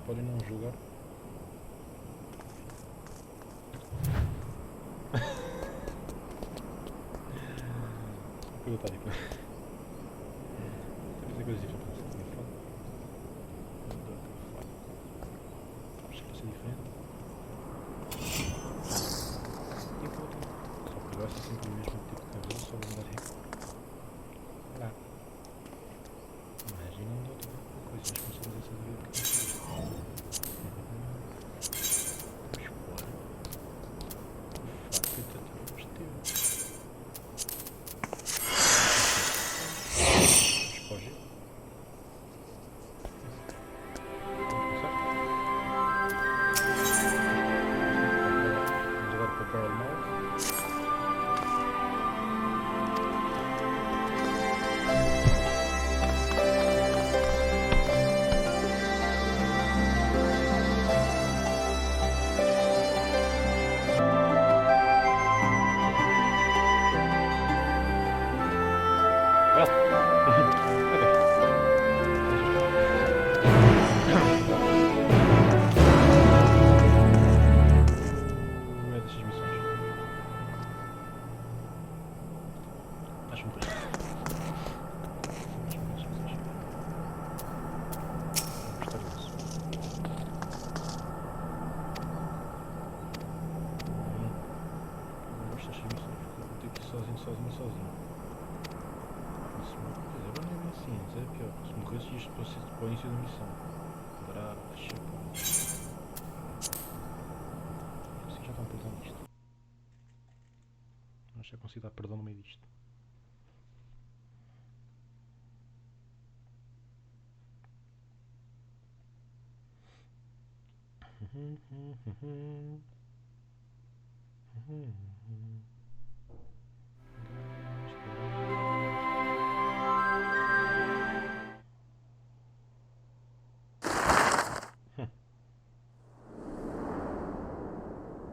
podem não julgar. Vou perguntar tipo. Tem que fazer coisas diferentes. Acho que vai ser diferente. E o outro. Só que agora é sempre o mesmo tipo de cabelo, só vou mudar aqui. Lá. Mas e não dá outra coisa, mas começamos a saber o que é isso. Expor. Faca de tatuagem teu. Expor. Vamos começar? Vamos agora para o Barrel Mouth. Não é dessas missões. Acho-me por isso. Vou gostar disso. Não gosto destas missões, porque eu vou ter que ir sozinho. Isso é uma coisa, agora não é bem assim, isso é pior. Se morresse isto para o início da missão. Grave, chapa. Assim já estão perdão disto. Mas já consigo dar perdão no meio disto.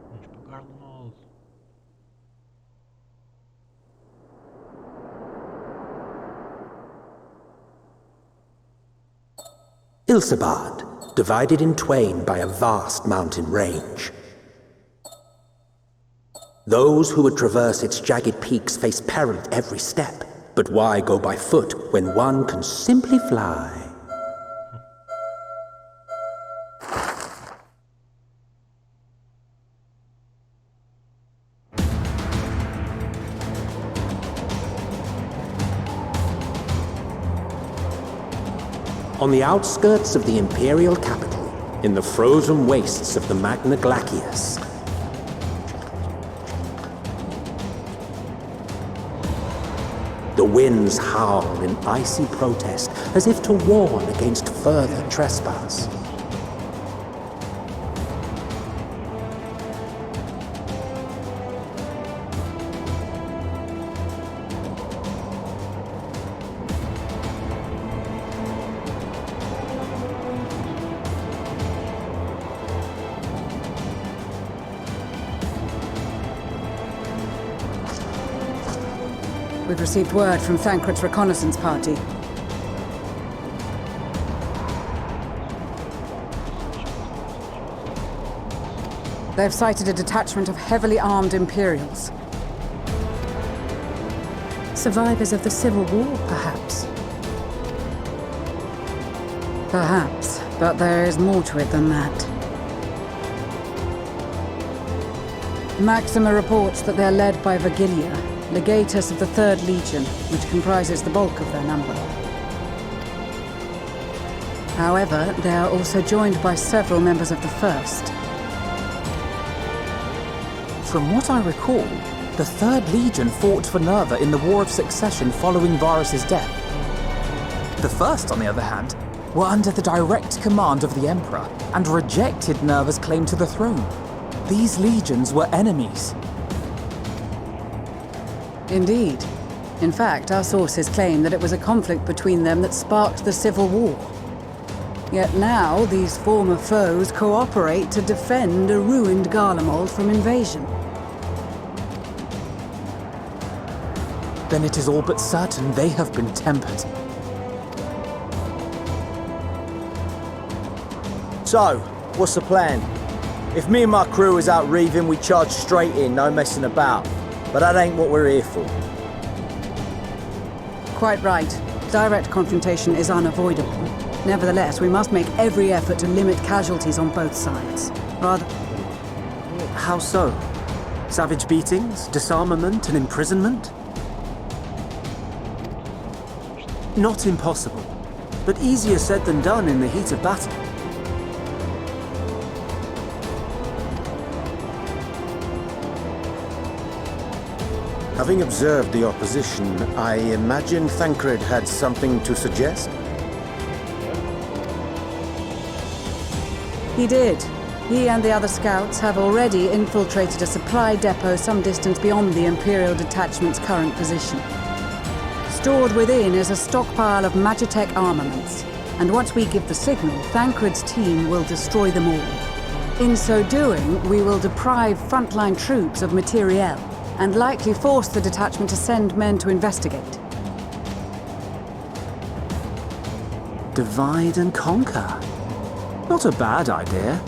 Vamos pagar no nós. Ilsabad, divided in twain by a vast mountain range. Those who would traverse its jagged peaks face peril at every step. But why go by foot when one can simply fly? On the outskirts of the imperial capital, in the frozen wastes of the Magna Glacius, the winds howl in icy protest as if to warn against further trespass. We've received word from Thancred's reconnaissance party. They've sighted a detachment of heavily armed Imperials. Survivors of the Civil War, perhaps? Perhaps, but there is more to it than that. Maxima reports that they're led by Vergilia, legatus of the 3rd Legion, which comprises the bulk of their number. However, they are also joined by several members of the 1st. From what I recall, the 3rd Legion fought for Nerva in the War of Succession following Varus's death. The 1st, on the other hand, were under the direct command of the Emperor and rejected Nerva's claim to the throne. These legions were enemies. Indeed. In fact, our sources claim that it was a conflict between them that sparked the Civil War. Yet now, these former foes cooperate to defend a ruined Garlemald from invasion. Then it is all but certain they have been tempered. So, what's the plan? If me and my crew is out reaving, we charge straight in, no messing about. But that ain't what we're here for. Quite right. Direct confrontation is unavoidable. Nevertheless, we must make every effort to limit casualties on both sides. Rather... How so? Savage beatings, disarmament, and imprisonment? Not impossible, but easier said than done in the heat of battle. Having observed the opposition, I imagine Thancred had something to suggest? He did. He and the other scouts have already infiltrated a supply depot some distance beyond the Imperial Detachment's current position. Stored within is a stockpile of Magitech armaments, and once we give the signal, Thancred's team will destroy them all. In so doing, we will deprive frontline troops of materiel, and likely force the detachment to send men to investigate. Divide and conquer. Not a bad idea.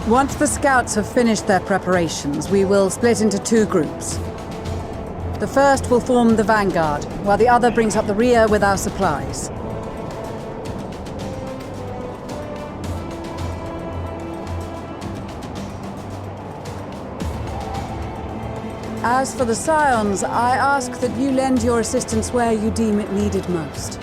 Once the scouts have finished their preparations, we will split into two groups. The first will form the vanguard, while the other brings up the rear with our supplies. As for the Scions, I ask that you lend your assistance where you deem it needed most.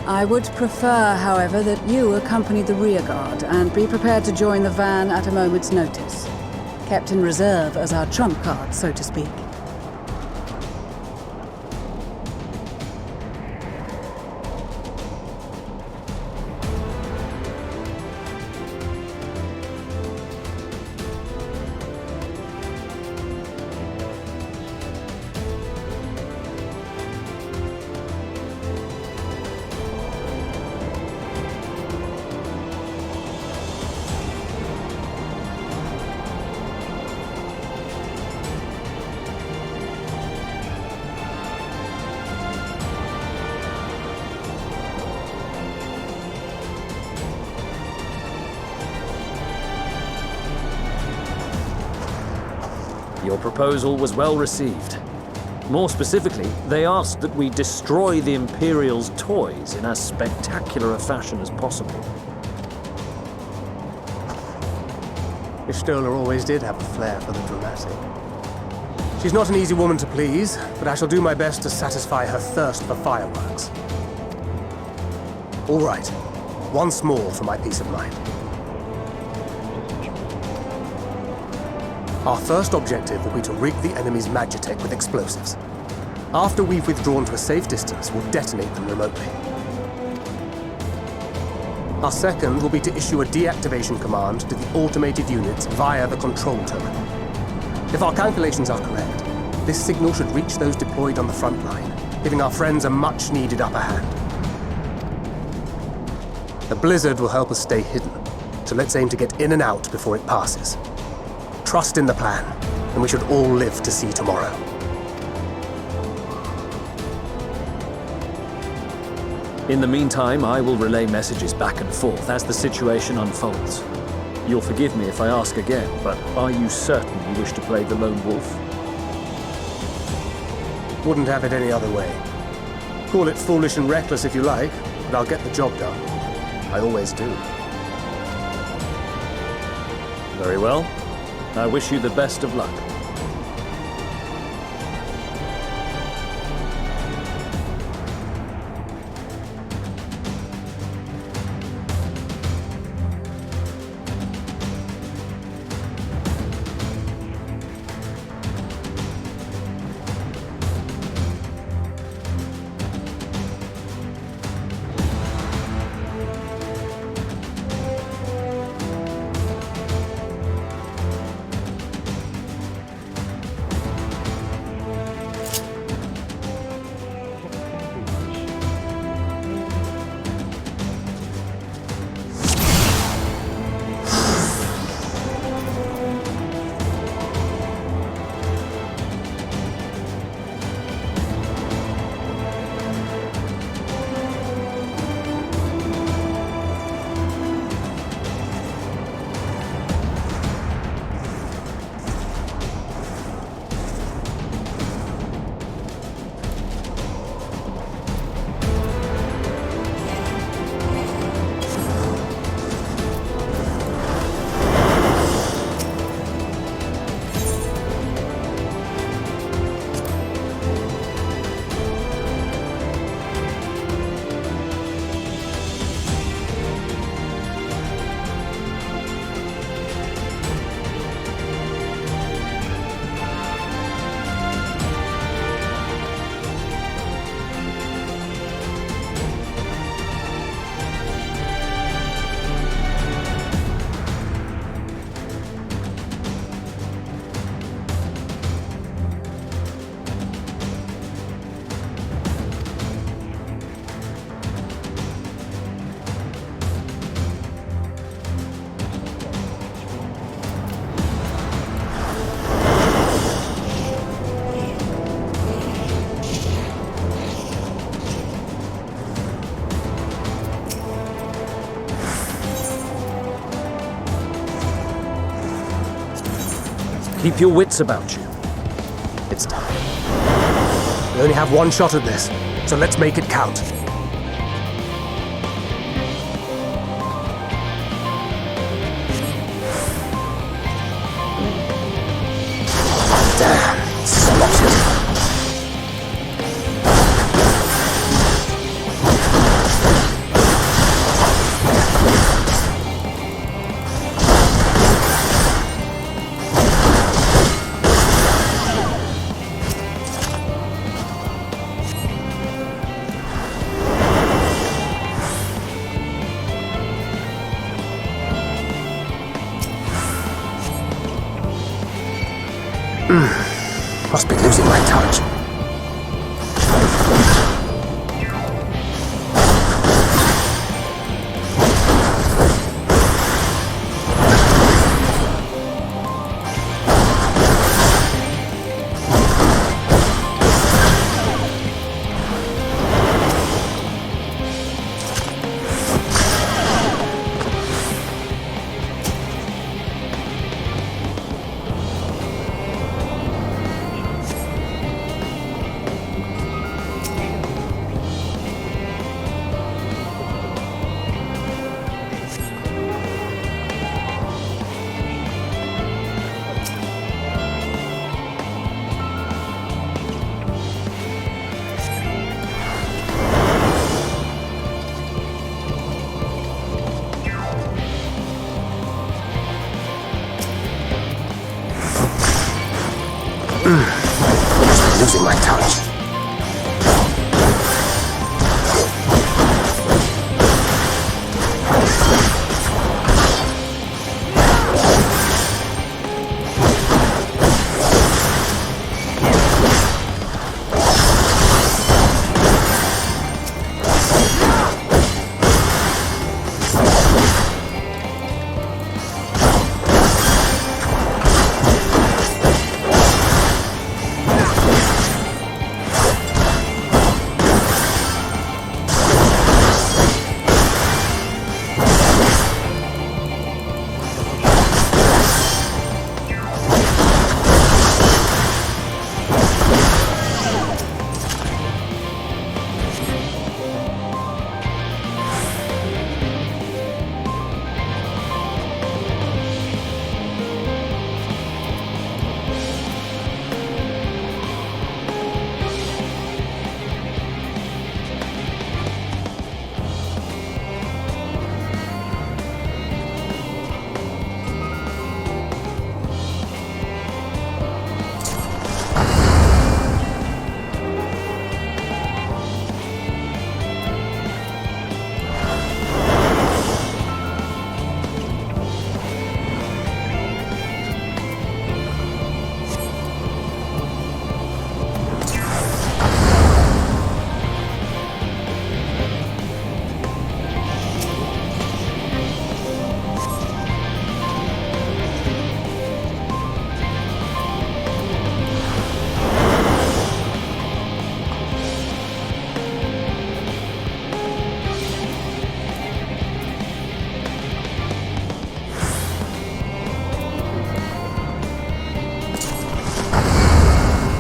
I would prefer, however, that you accompany the rearguard and be prepared to join the van at a moment's notice. Kept in reserve as our trump card, so to speak. Your proposal was well received. More specifically, they asked that we destroy the Imperial's toys in as spectacular a fashion as possible. Ishtola always did have a flair for the dramatic. She's not an easy woman to please, but I shall do my best to satisfy her thirst for fireworks. All right, once more for my peace of mind. Our first objective will be to rig the enemy's Magitech with explosives. After we've withdrawn to a safe distance, we'll detonate them remotely. Our second will be to issue a deactivation command to the automated units via the control terminal. If our calculations are correct, this signal should reach those deployed on the front line, giving our friends a much-needed upper hand. The blizzard will help us stay hidden, so let's aim to get in and out before it passes. Trust in the plan, and we should all live to see tomorrow. In the meantime, I will relay messages back and forth as the situation unfolds. You'll forgive me if I ask again, but are you certain you wish to play the lone wolf? Wouldn't have it any other way. Call it foolish and reckless if you like, but I'll get the job done. I always do. Very well. I wish you the best of luck. Keep your wits about you. It's time. We only have one shot at this, so let's make it count. Damn, spotted. Must be losing my touch. Losing my touch.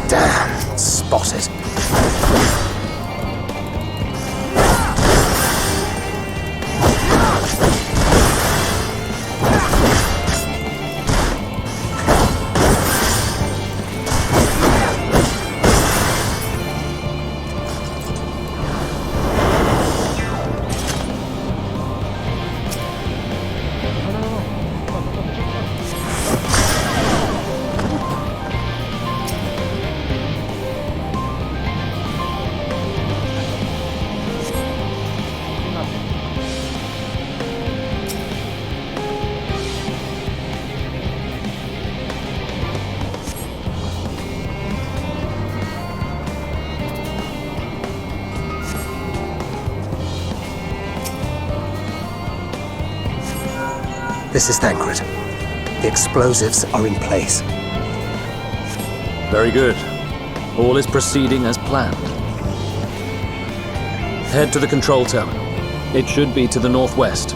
Damn, spotted. This is Thancred. The explosives are in place. Very good. All is proceeding as planned. Head to the control terminal. It should be to the northwest.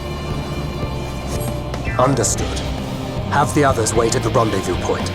Understood. Have the others wait at the rendezvous point.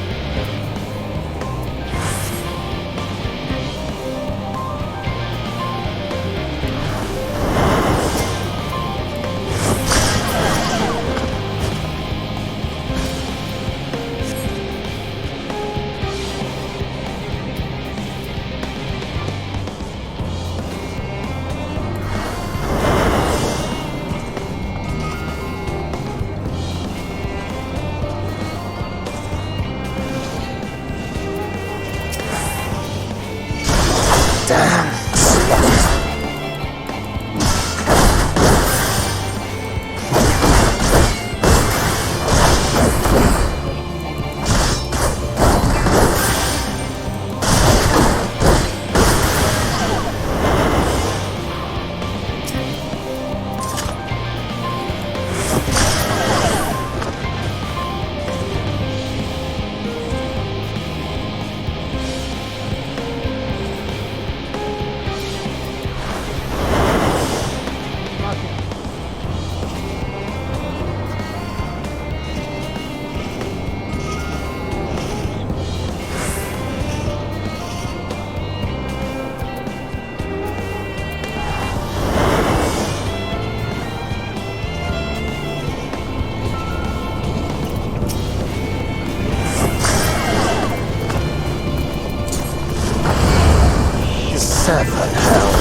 Heaven, hell.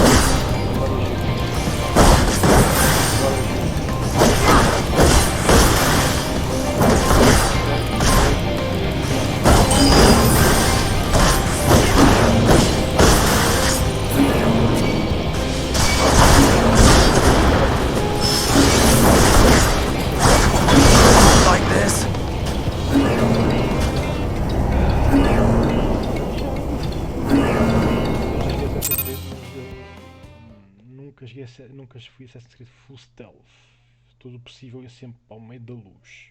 Like this? Nunca fui Assassin's Creed full stealth. Todo o possível é sempre ao meio da luz.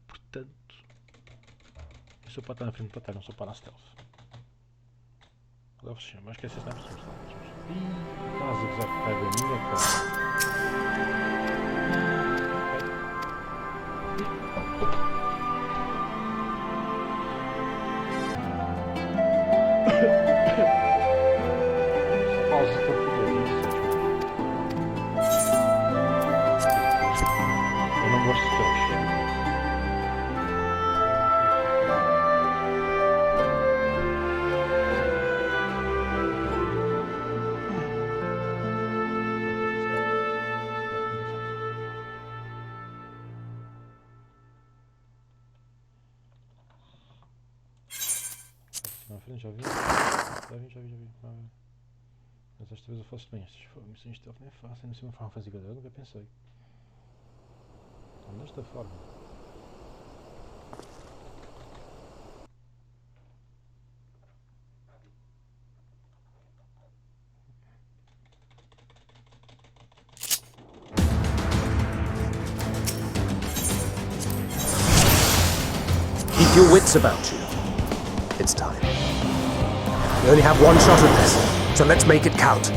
Portanto, eu sou para estar na frente de batalha, não sou para na stealth. Agora você chama, mas esquece esta pessoa. Ih, estás a gozar com raiva minha, cara. Pausa para poder isso. Eu não gosto de stealth. Na frente, já vi. Mas esta vez eu faço bem. Estas missões de stealth não é fácil, não sei uma forma fácil, eu nunca pensei. Então, desta forma. Keep your wits about you. It's time. We only have one shot at this, so let's make it count.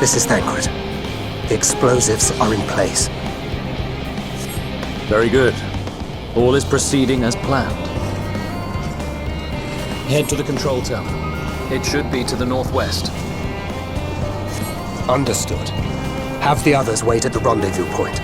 This is Thancred. The explosives are in place. Very good. All is proceeding as planned. Head to the control tower. It should be to the northwest. Understood. Have the others wait at the rendezvous point.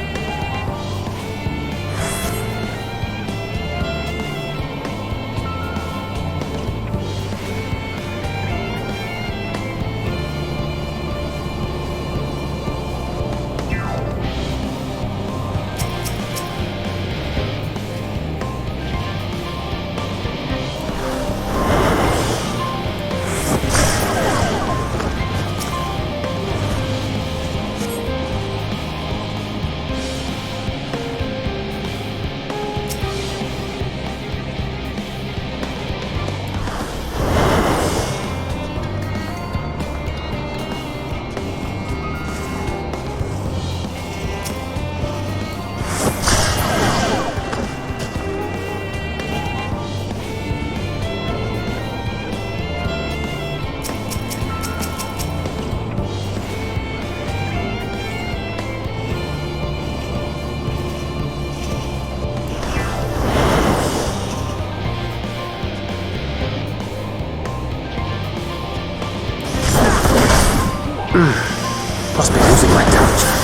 Must be losing my touch.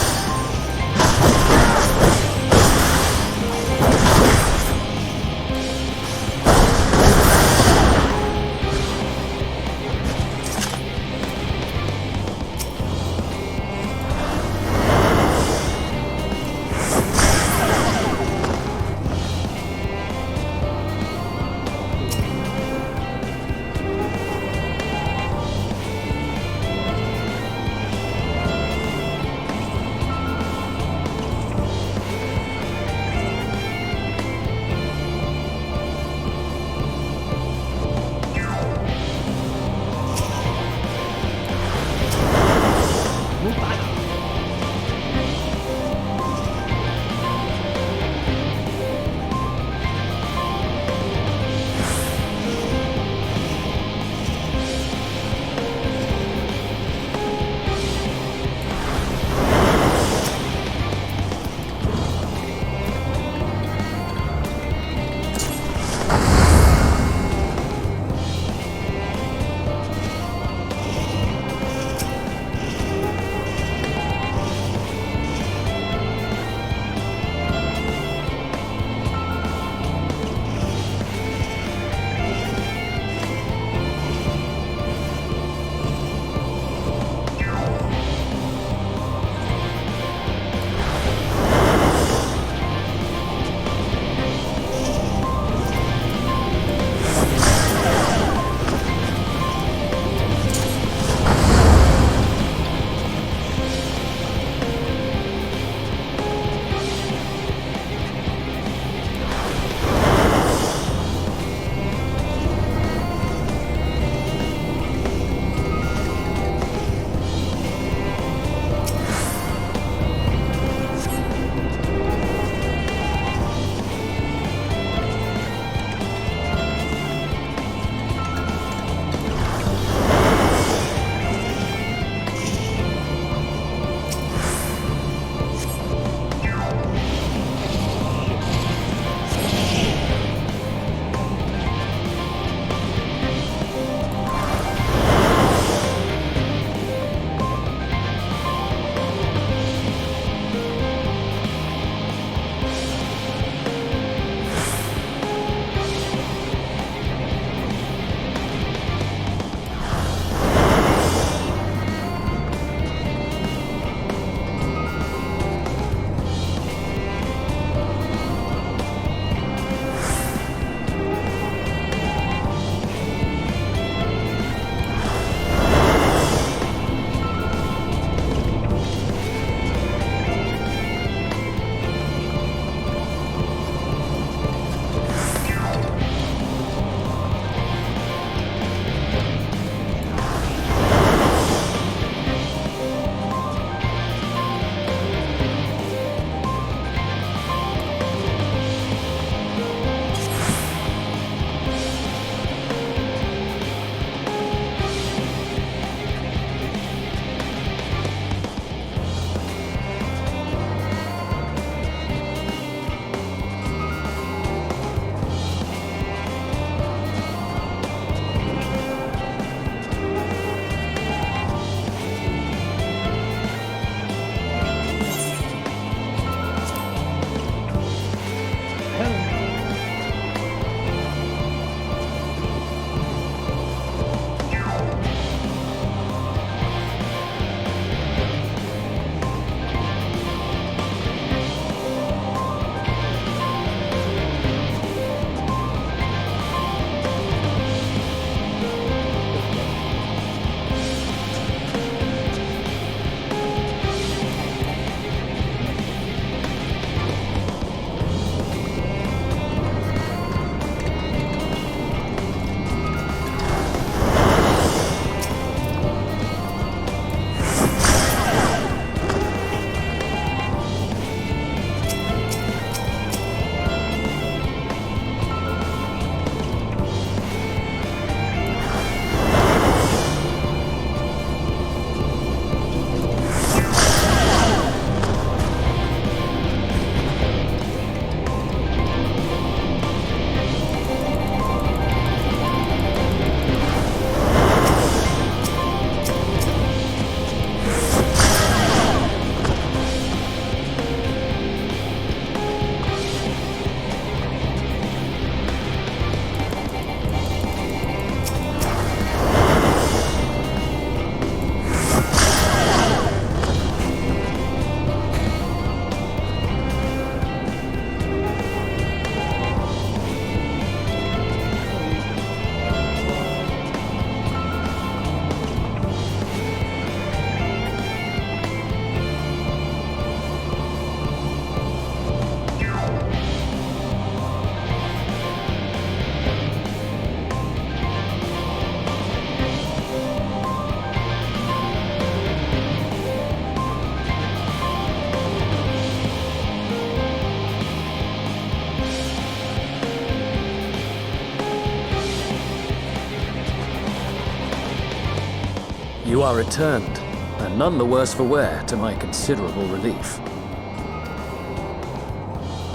You are returned, and none the worse for wear, to my considerable relief.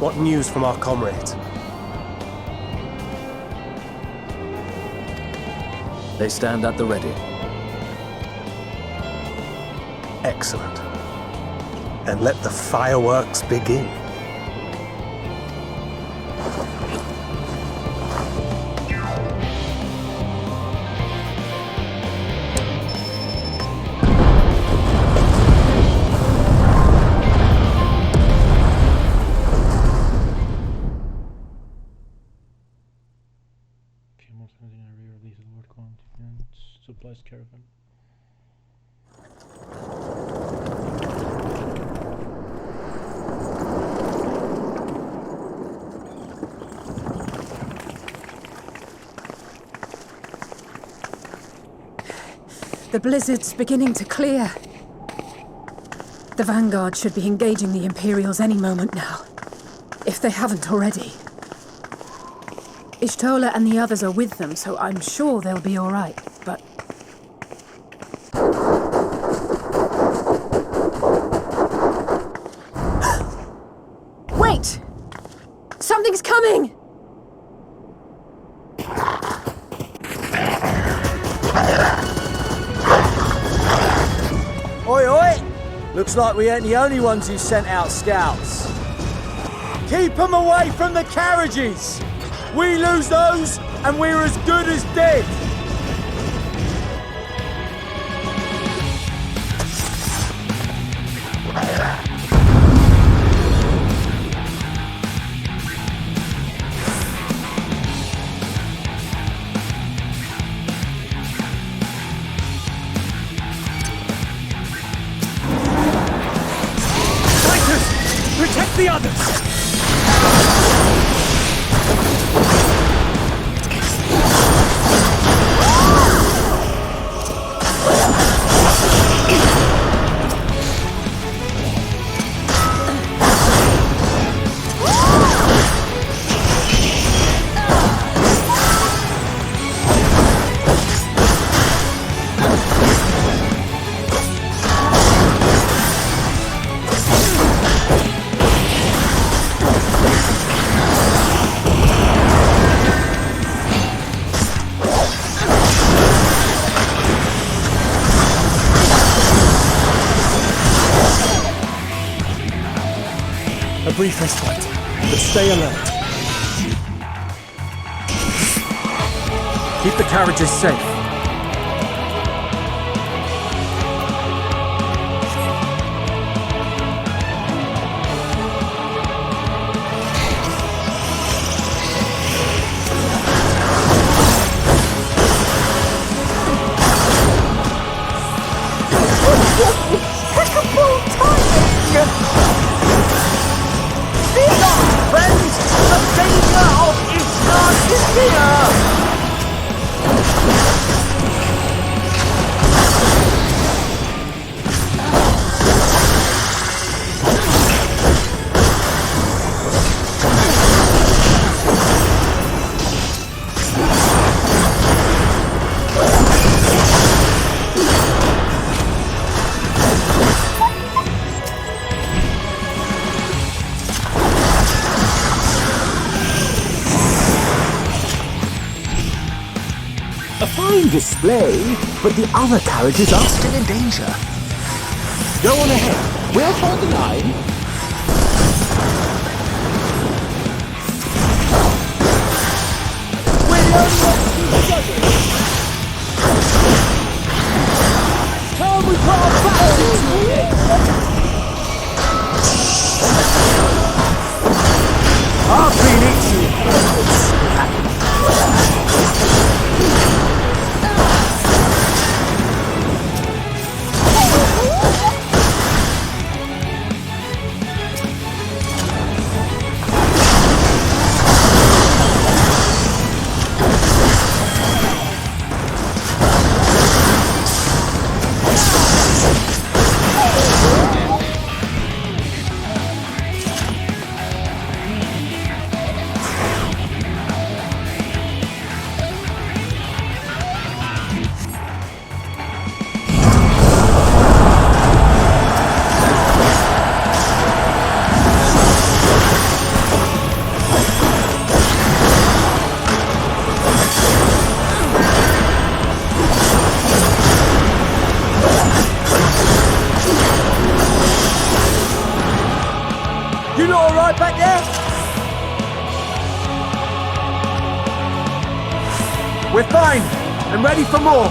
What news from our comrades? They stand at the ready. Excellent. And let the fireworks begin. Supplies caravan. The blizzard's beginning to clear. The Vanguard should be engaging the Imperials any moment now, if they haven't already. Ishtola and the others are with them, so I'm sure they'll be all right, but... Wait! Something's coming! Oi, oi! Looks like we ain't the only ones who sent out scouts. Keep them away from the carriages! We lose those, and we're as good as dead! Fighters! Protect the others! A brief respite, but stay alert. Keep the carriages safe. Friends, the danger of Ishtar is here! A fine display, but the other carriages are still in danger. Go on ahead. We'll hold the line. We're the only ones who struggle. Time we put our battle into it. I've been itching. We're fine and ready for more.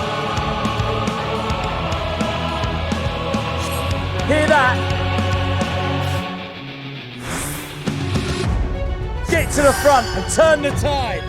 Hear that? Get to the front and turn the tide.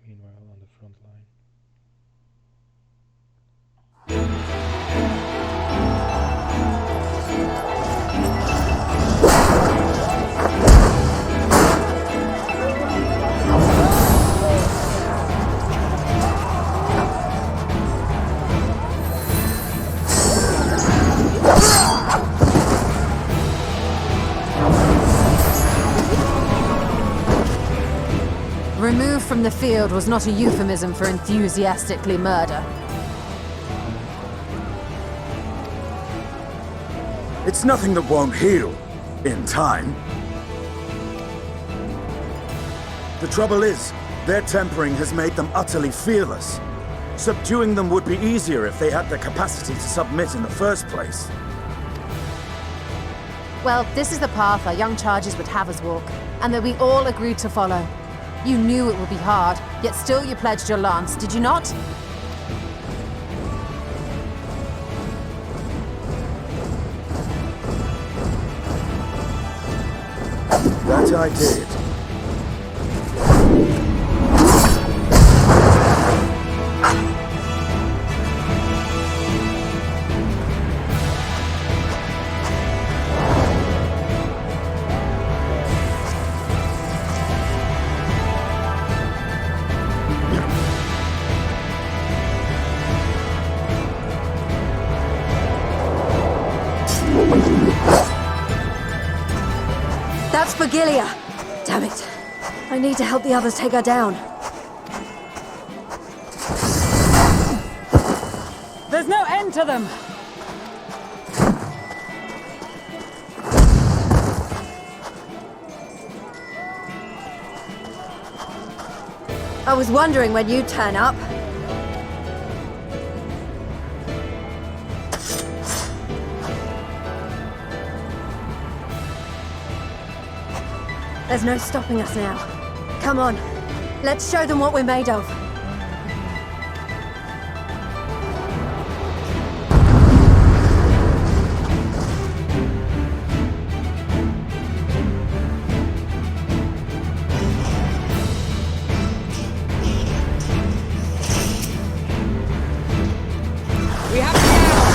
Meanwhile, on the front line. Removed from the field was not a euphemism for enthusiastically murder. It's nothing that won't heal in time. The trouble is, their tempering has made them utterly fearless. Subduing them would be easier if they had the capacity to submit in the first place. Well, this is the path our young charges would have us walk, and that we all agreed to follow. You knew it would be hard, yet still you pledged your lance, did you not? That I did. That's Vigilia! Damn it. I need to help the others take her down. There's no end to them! I was wondering when you'd turn up. There's no stopping us now. Come on, let's show them what we're made of. We have to get out!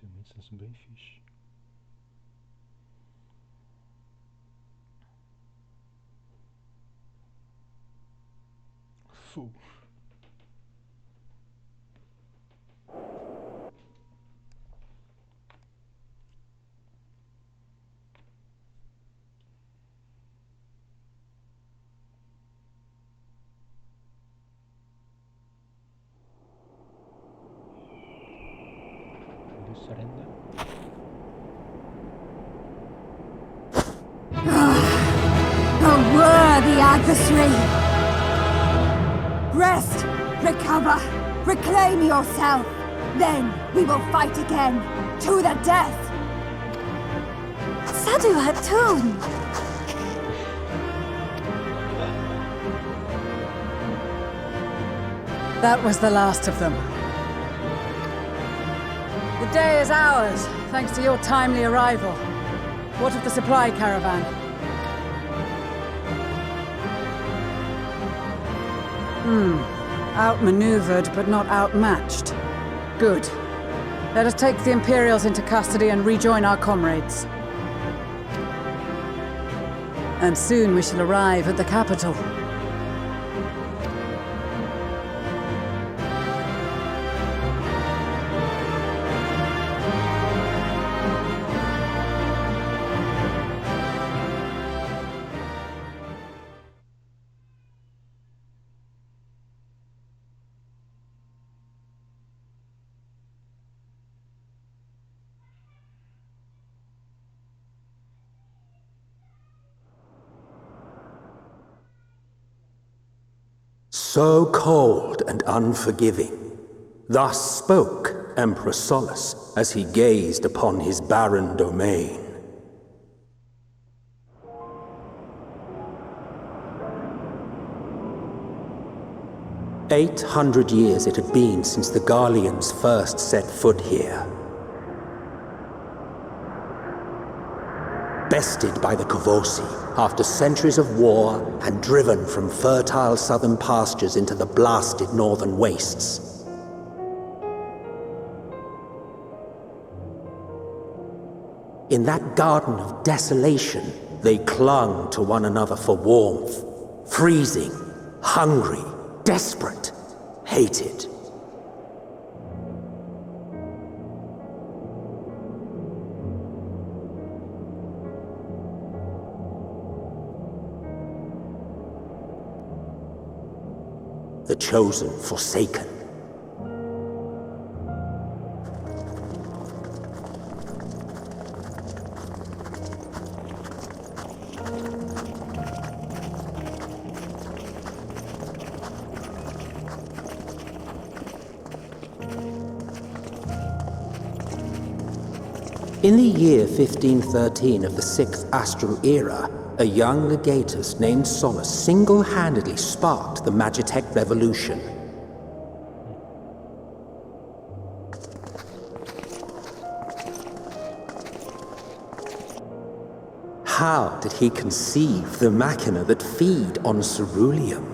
Tem uma instância bem fixe. Fogo. Surrender. A worthy adversary! Rest! Recover! Reclaim yourself! Then we will fight again! To the death! Sadu Hatun! That was the last of them. The day is ours, thanks to your timely arrival. What of the supply caravan? Outmaneuvered, but not outmatched. Good. Let us take the Imperials into custody and rejoin our comrades. And soon we shall arrive at the capital. So cold and unforgiving. Thus spoke Emperor Solus as he gazed upon his barren domain. "800 years it had been since the Garleans first set foot here. Bested by the Convosco after centuries of war and driven from fertile southern pastures into the blasted northern wastes. In that garden of desolation, they clung to one another for warmth, freezing, hungry, desperate, hated. The chosen forsaken. In the year 1513 of the 6th Astral Era, a young legatus named Solus single-handedly sparked the Magitech Revolution. How did he conceive the machina that feed on ceruleum?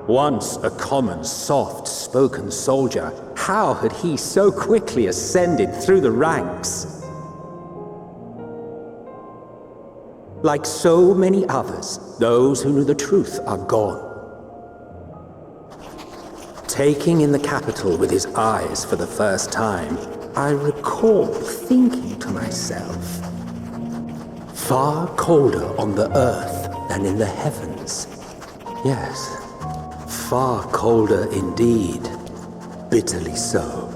Once a common, soft-spoken soldier, how had he so quickly ascended through the ranks? Like so many others, those who knew the truth are gone. Taking in the capital with his eyes for the first time, I recall thinking to myself, far colder on the earth than in the heavens. Yes, far colder indeed, bitterly so.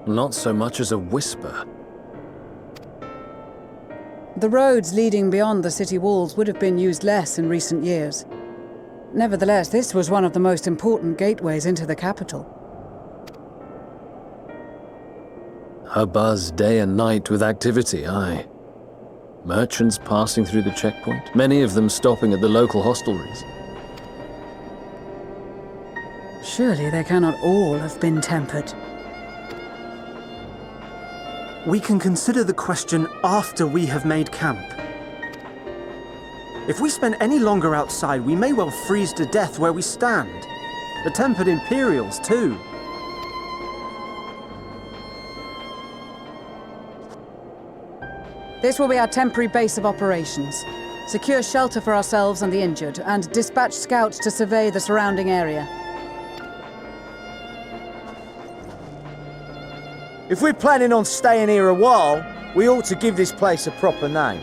Not so much as a whisper. The roads leading beyond the city walls would have been used less in recent years. Nevertheless, this was one of the most important gateways into the capital. A buzz day and night with activity, aye. Merchants passing through the checkpoint, many of them stopping at the local hostelries. Surely they cannot all have been tempered. We can consider the question after we have made camp. If we spend any longer outside, we may well freeze to death where we stand. The tempered Imperials, too. This will be our temporary base of operations. Secure shelter for ourselves and the injured, and dispatch scouts to survey the surrounding area. If we're planning on staying here a while, we ought to give this place a proper name.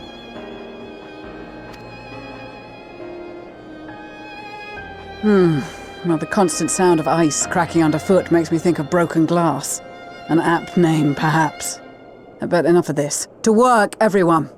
Well, the constant sound of ice cracking underfoot makes me think of broken glass. An apt name, perhaps. But enough of this. To work, everyone!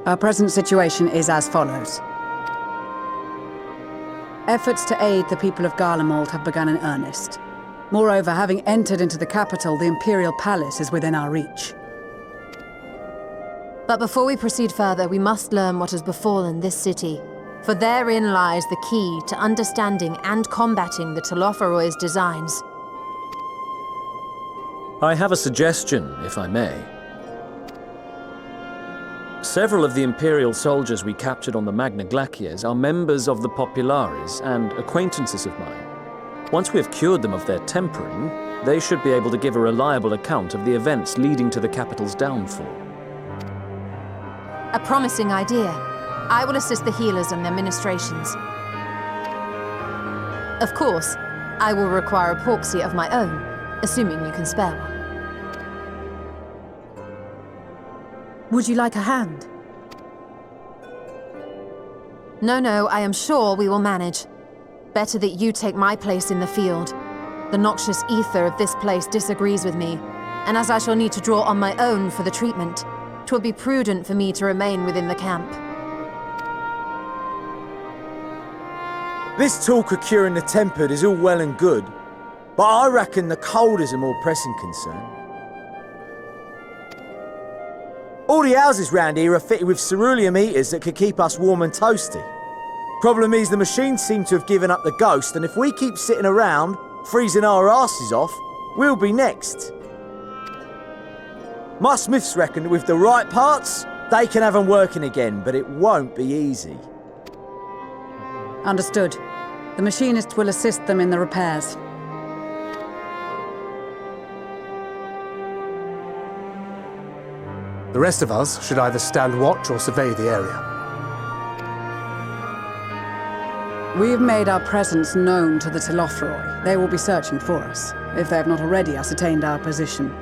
Our present situation is as follows. Efforts to aid the people of Garlemald have begun in earnest. Moreover, having entered into the capital, the Imperial Palace is within our reach. But before we proceed further, we must learn what has befallen this city, for therein lies the key to understanding and combating the Telophoroid's designs. I have a suggestion, if I may. Several of the Imperial soldiers we captured on the Magna Glacies are members of the Populares and acquaintances of mine. Once we have cured them of their tempering, they should be able to give a reliable account of the events leading to the capital's downfall. A promising idea. I will assist the healers in their ministrations. Of course, I will require a porxie of my own, assuming you can spare one. Would you like a hand? No, I am sure we will manage. Better that you take my place in the field. The noxious ether of this place disagrees with me, and as I shall need to draw on my own for the treatment, 'twill be prudent for me to remain within the camp. This talk of curing the tempered is all well and good, but I reckon the cold is a more pressing concern. All the houses round here are fitted with ceruleum heaters that could keep us warm and toasty. Problem is, the machines seem to have given up the ghost, and if we keep sitting around, freezing our asses off, we'll be next. My smiths reckon that with the right parts, they can have them working again, but it won't be easy. Understood. The machinist will assist them in the repairs. The rest of us should either stand watch or survey the area. We've made our presence known to the Telothroi. They will be searching for us, if they have not already ascertained our position.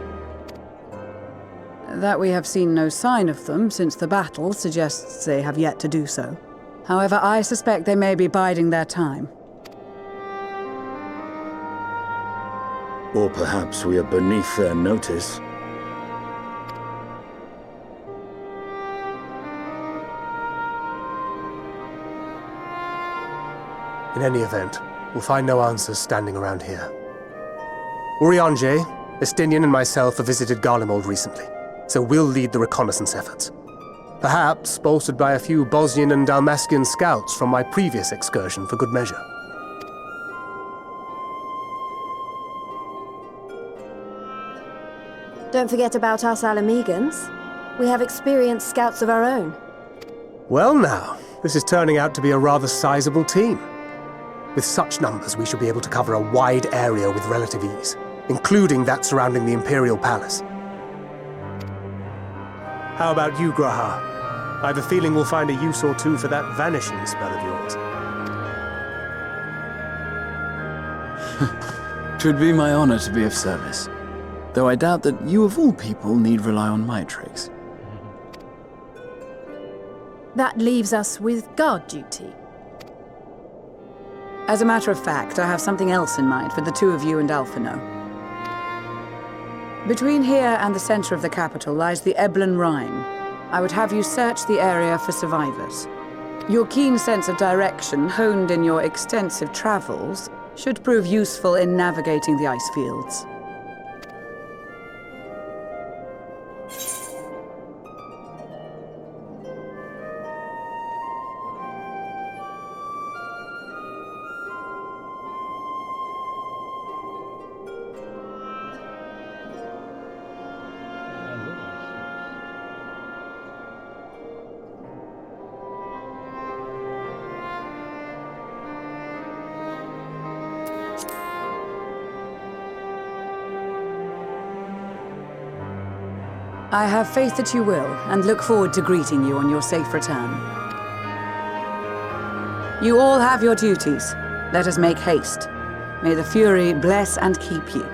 That we have seen no sign of them since the battle suggests they have yet to do so. However, I suspect they may be biding their time. Or perhaps we are beneath their notice. In any event, we'll find no answers standing around here. Urianger, Estinian and myself have visited Garlemald recently, so we'll lead the reconnaissance efforts. Perhaps bolstered by a few Bosnian and Dalmatian scouts from my previous excursion for good measure. Don't forget about us Alamegans. We have experienced scouts of our own. Well now, this is turning out to be a rather sizable team. With such numbers, we should be able to cover a wide area with relative ease, including that surrounding the Imperial Palace. How about you, Graha? I have a feeling we'll find a use or two for that vanishing spell of yours. Twould be my honor to be of service, though I doubt that you of all people need rely on my tricks. That leaves us with guard duty. As a matter of fact, I have something else in mind for the two of you and Alphino. Between here and the center of the capital lies the Eblan Rhine. I would have you search the area for survivors. Your keen sense of direction, honed in your extensive travels, should prove useful in navigating the ice fields. I have faith that you will, and look forward to greeting you on your safe return. You all have your duties. Let us make haste. May the Fury bless and keep you.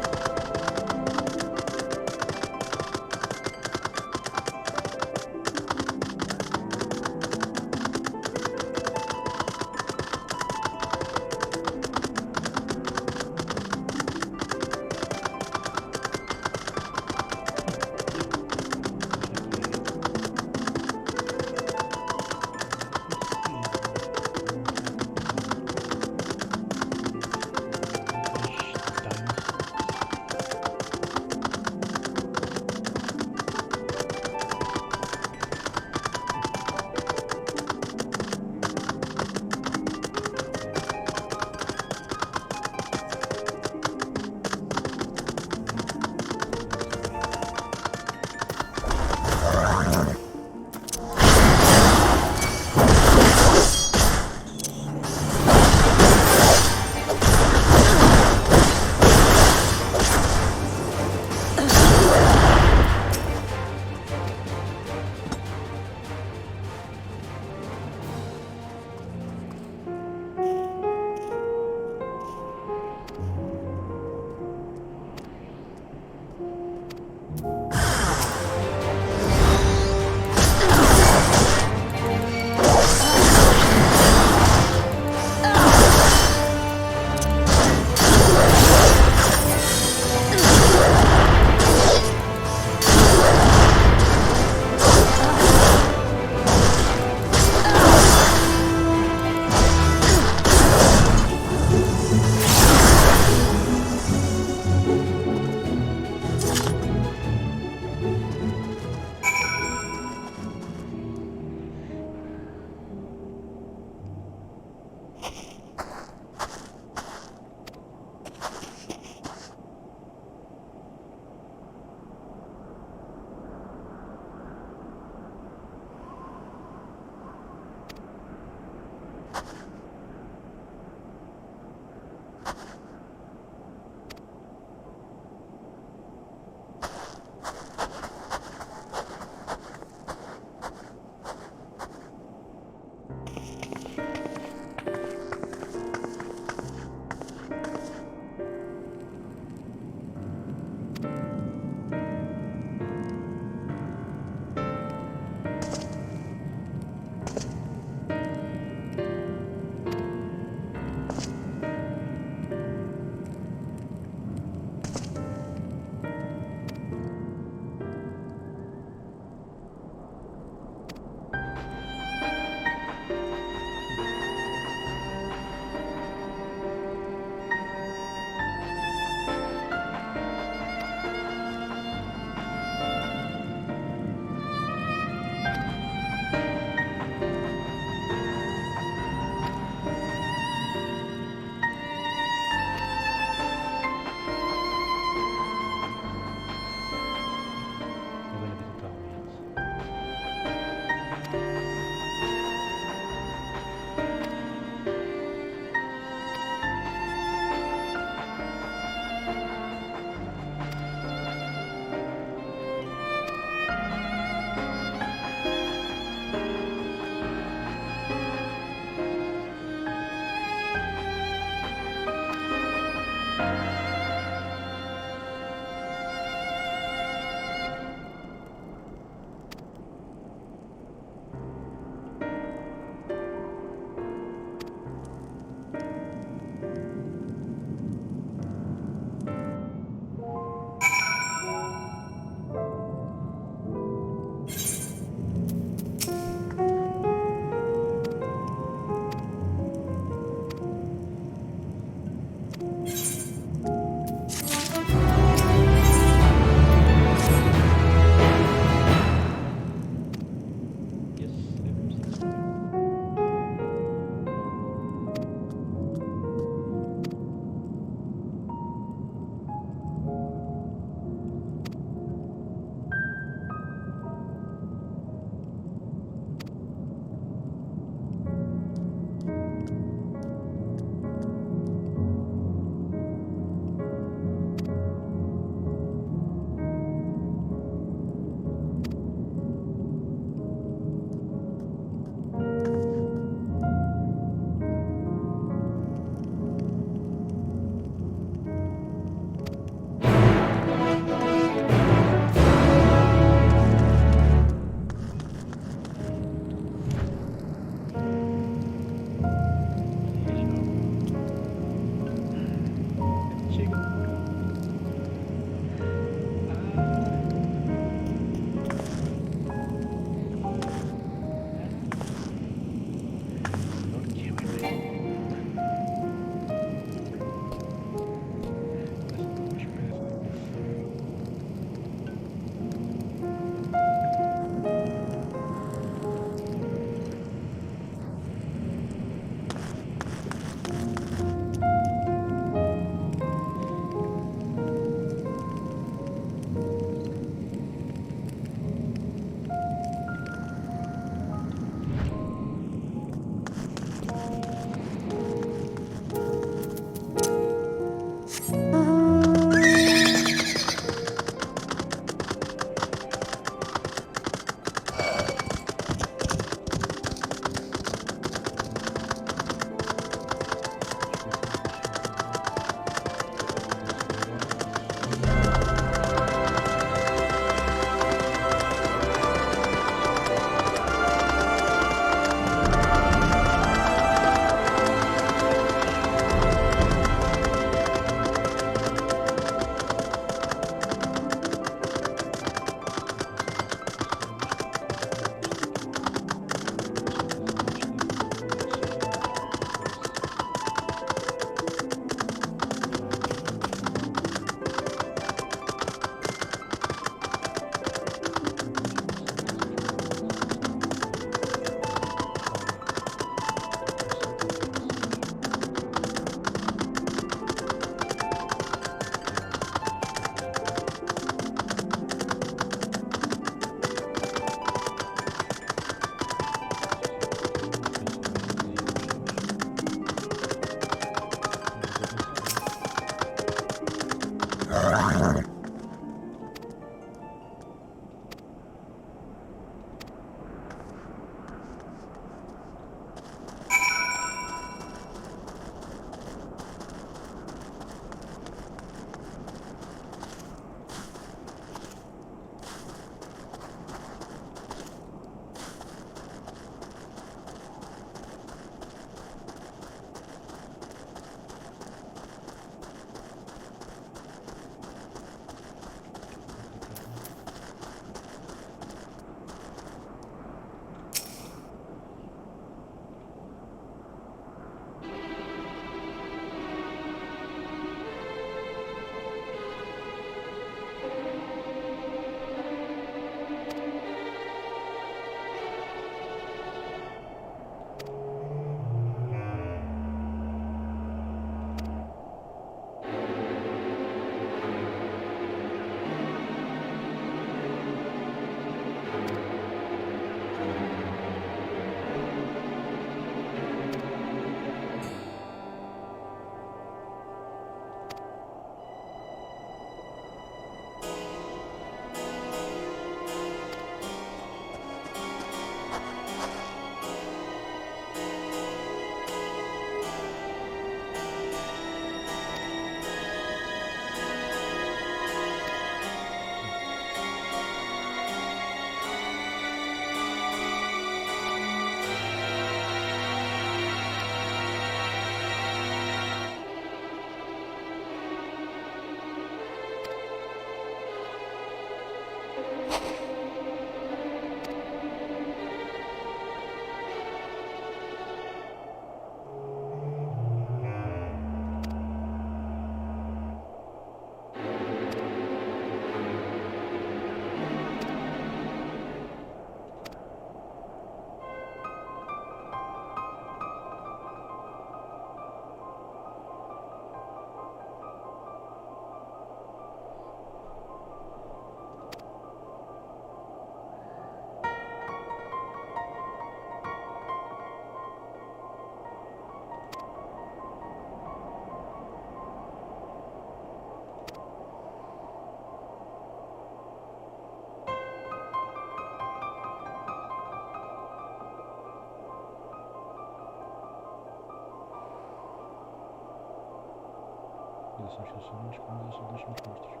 São estacionados com as ações mostras.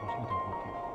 Mas não tem motivo.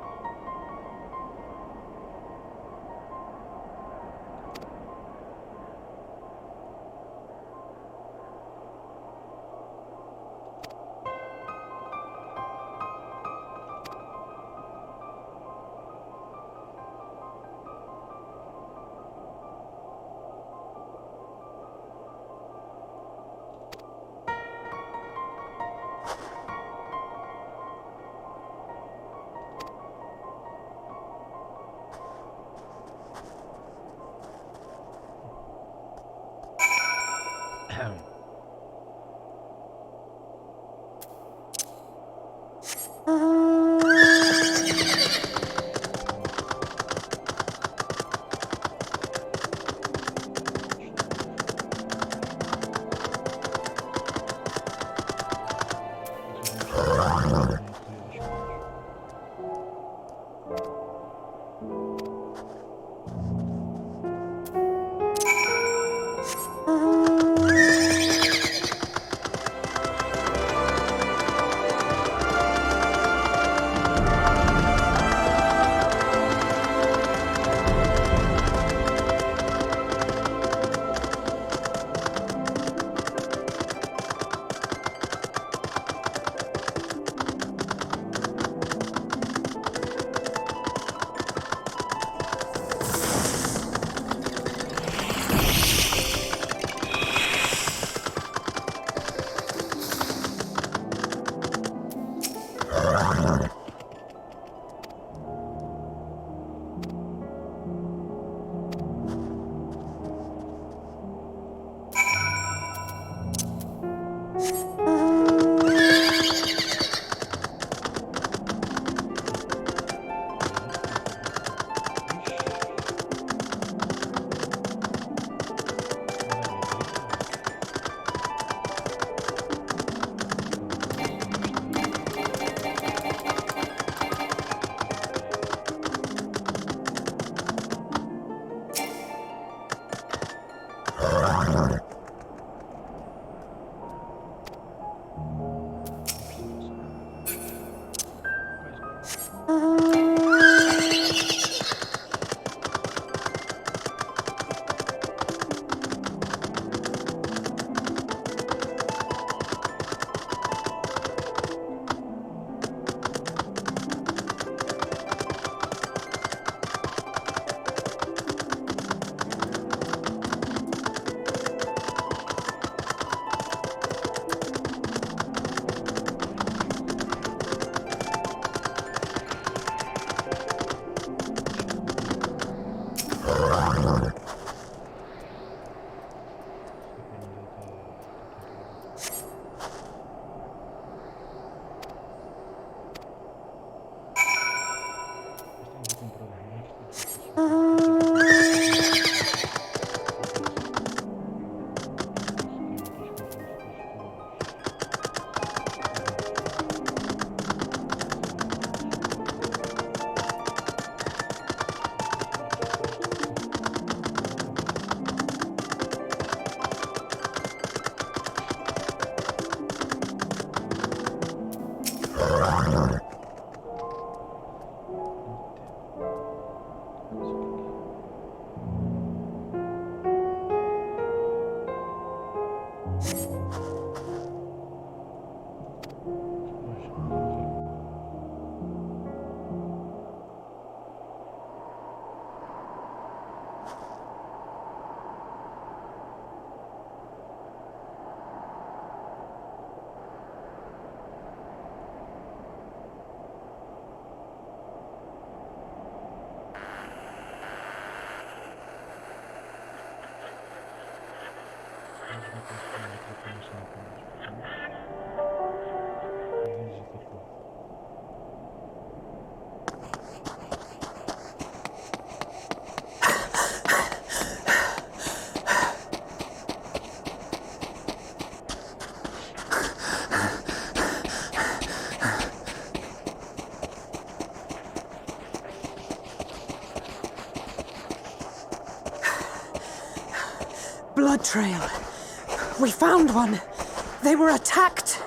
Blood trail. We found one. They were attacked.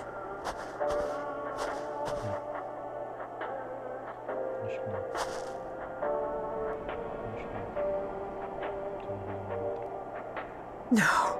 No.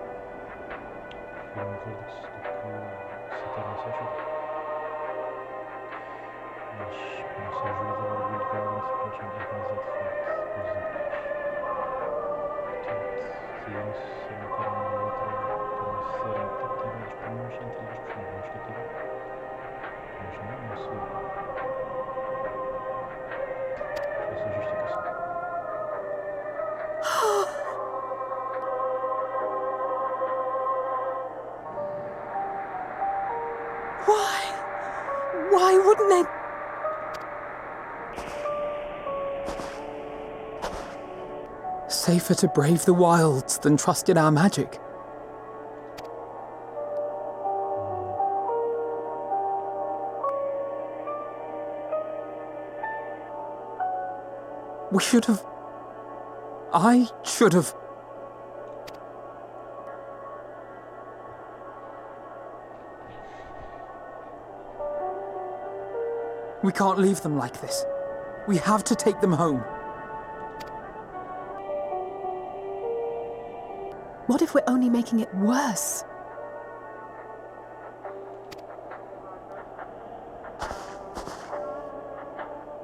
Why wouldn't they? Safer to brave the wilds than trust in our magic. We should have... I should have... We can't leave them like this. We have to take them home. What if we're only making it worse?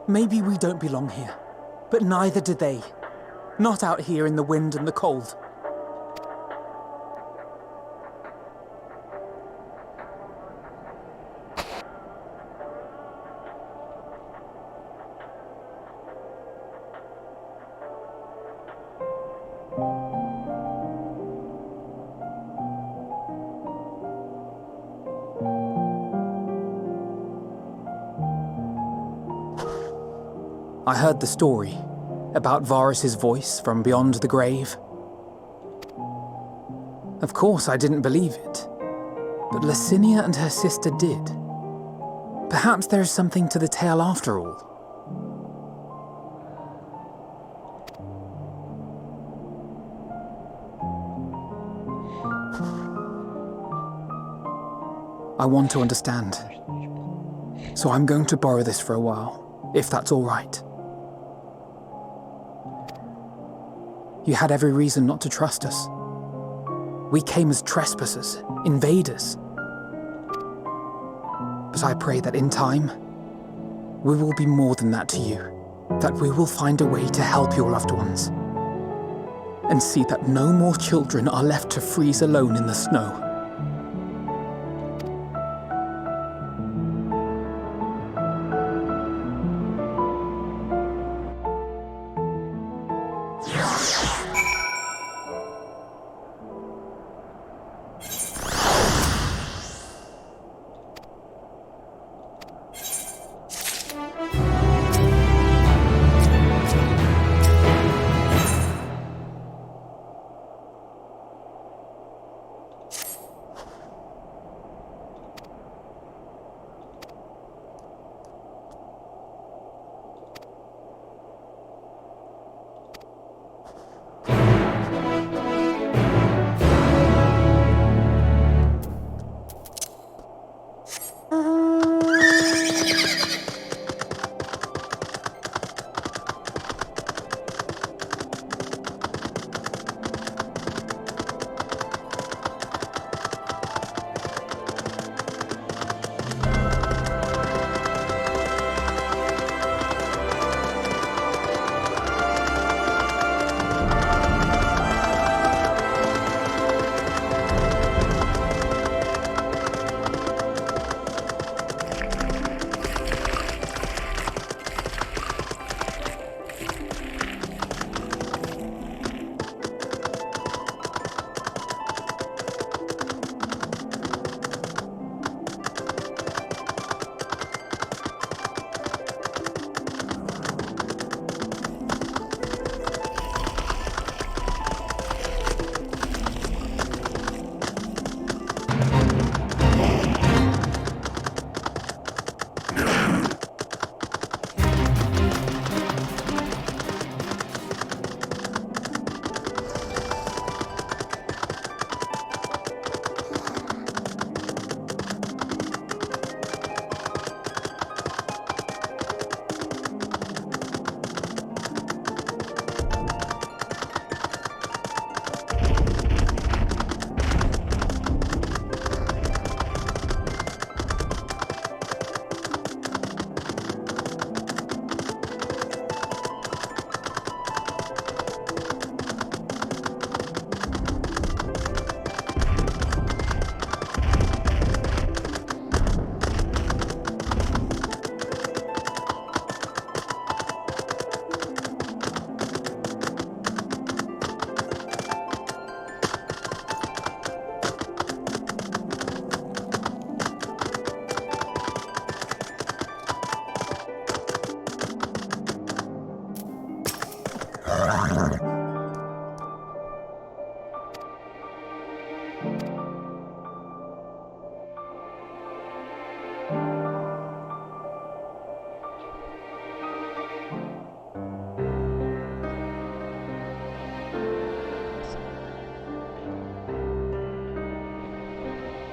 Maybe we don't belong here, but neither do they. Not out here in the wind and the cold. I heard the story about Varus's voice from beyond the grave. Of course, I didn't believe it, but Licinia and her sister did. Perhaps there is something to the tale after all. I want to understand, so I'm going to borrow this for a while, if that's all right. You had every reason not to trust us. We came as trespassers, invaders. But I pray that in time, we will be more than that to you. That we will find a way to help your loved ones. And see that no more children are left to freeze alone in the snow.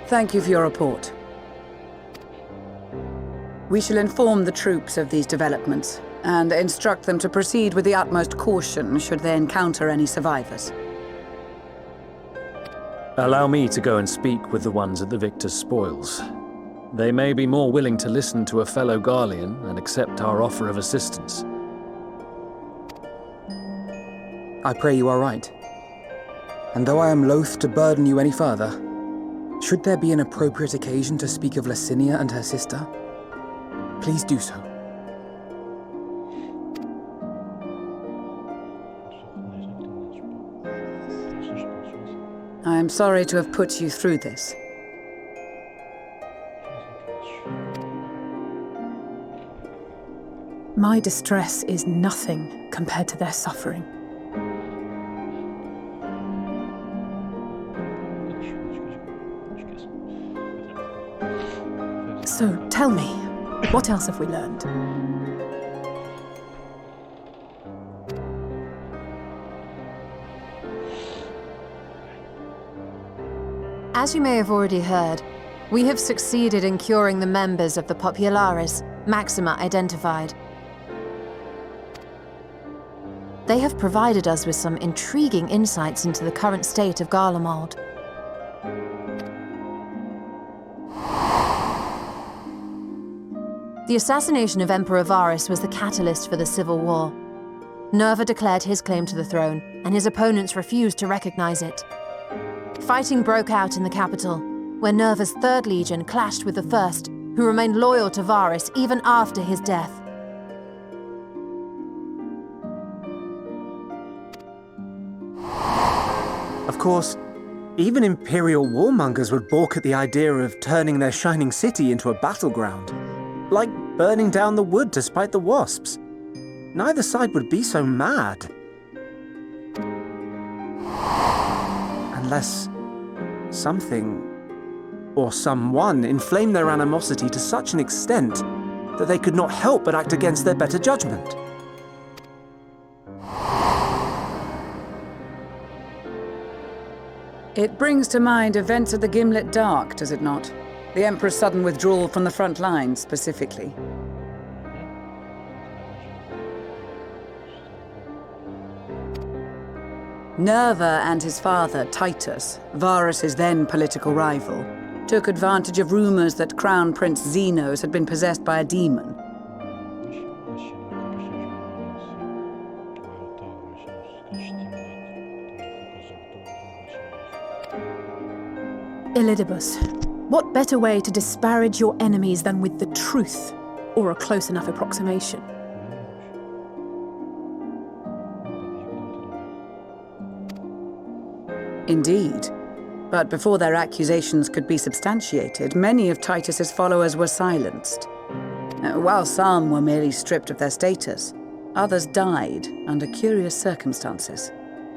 Thank you for your report. We shall inform the troops of these developments and instruct them to proceed with the utmost caution should they encounter any survivors. Allow me to go and speak with the ones at the victor's spoils. They may be more willing to listen to a fellow Garlean and accept our offer of assistance. I pray you are right. And though I am loath to burden you any further, should there be an appropriate occasion to speak of Licinia and her sister, please do so. I am sorry to have put you through this. My distress is nothing compared to their suffering. So, tell me, what else have we learned? As you may have already heard, we have succeeded in curing the members of the Populares, Maxima identified. They have provided us with some intriguing insights into the current state of Garlemald. The assassination of Emperor Varus was the catalyst for the civil war. Nerva declared his claim to the throne, and his opponents refused to recognize it. Fighting broke out in the capital, where Nerva's 3rd Legion clashed with the 1st, who remained loyal to Varus even after his death. Of course, even Imperial warmongers would balk at the idea of turning their shining city into a battleground. Like burning down the wood to spite the wasps. Neither side would be so mad. Unless something or someone inflamed their animosity to such an extent that they could not help but act against their better judgment. It brings to mind events at the Gimlet Dark, does it not? The Emperor's sudden withdrawal from the front lines, specifically. Nerva and his father, Titus, Varus's then political rival, took advantage of rumors that Crown Prince Zenos had been possessed by a demon. Elidibus, what better way to disparage your enemies than with the truth, or a close enough approximation? Indeed. But before their accusations could be substantiated, many of Titus's followers were silenced. While some were merely stripped of their status, others died under curious circumstances.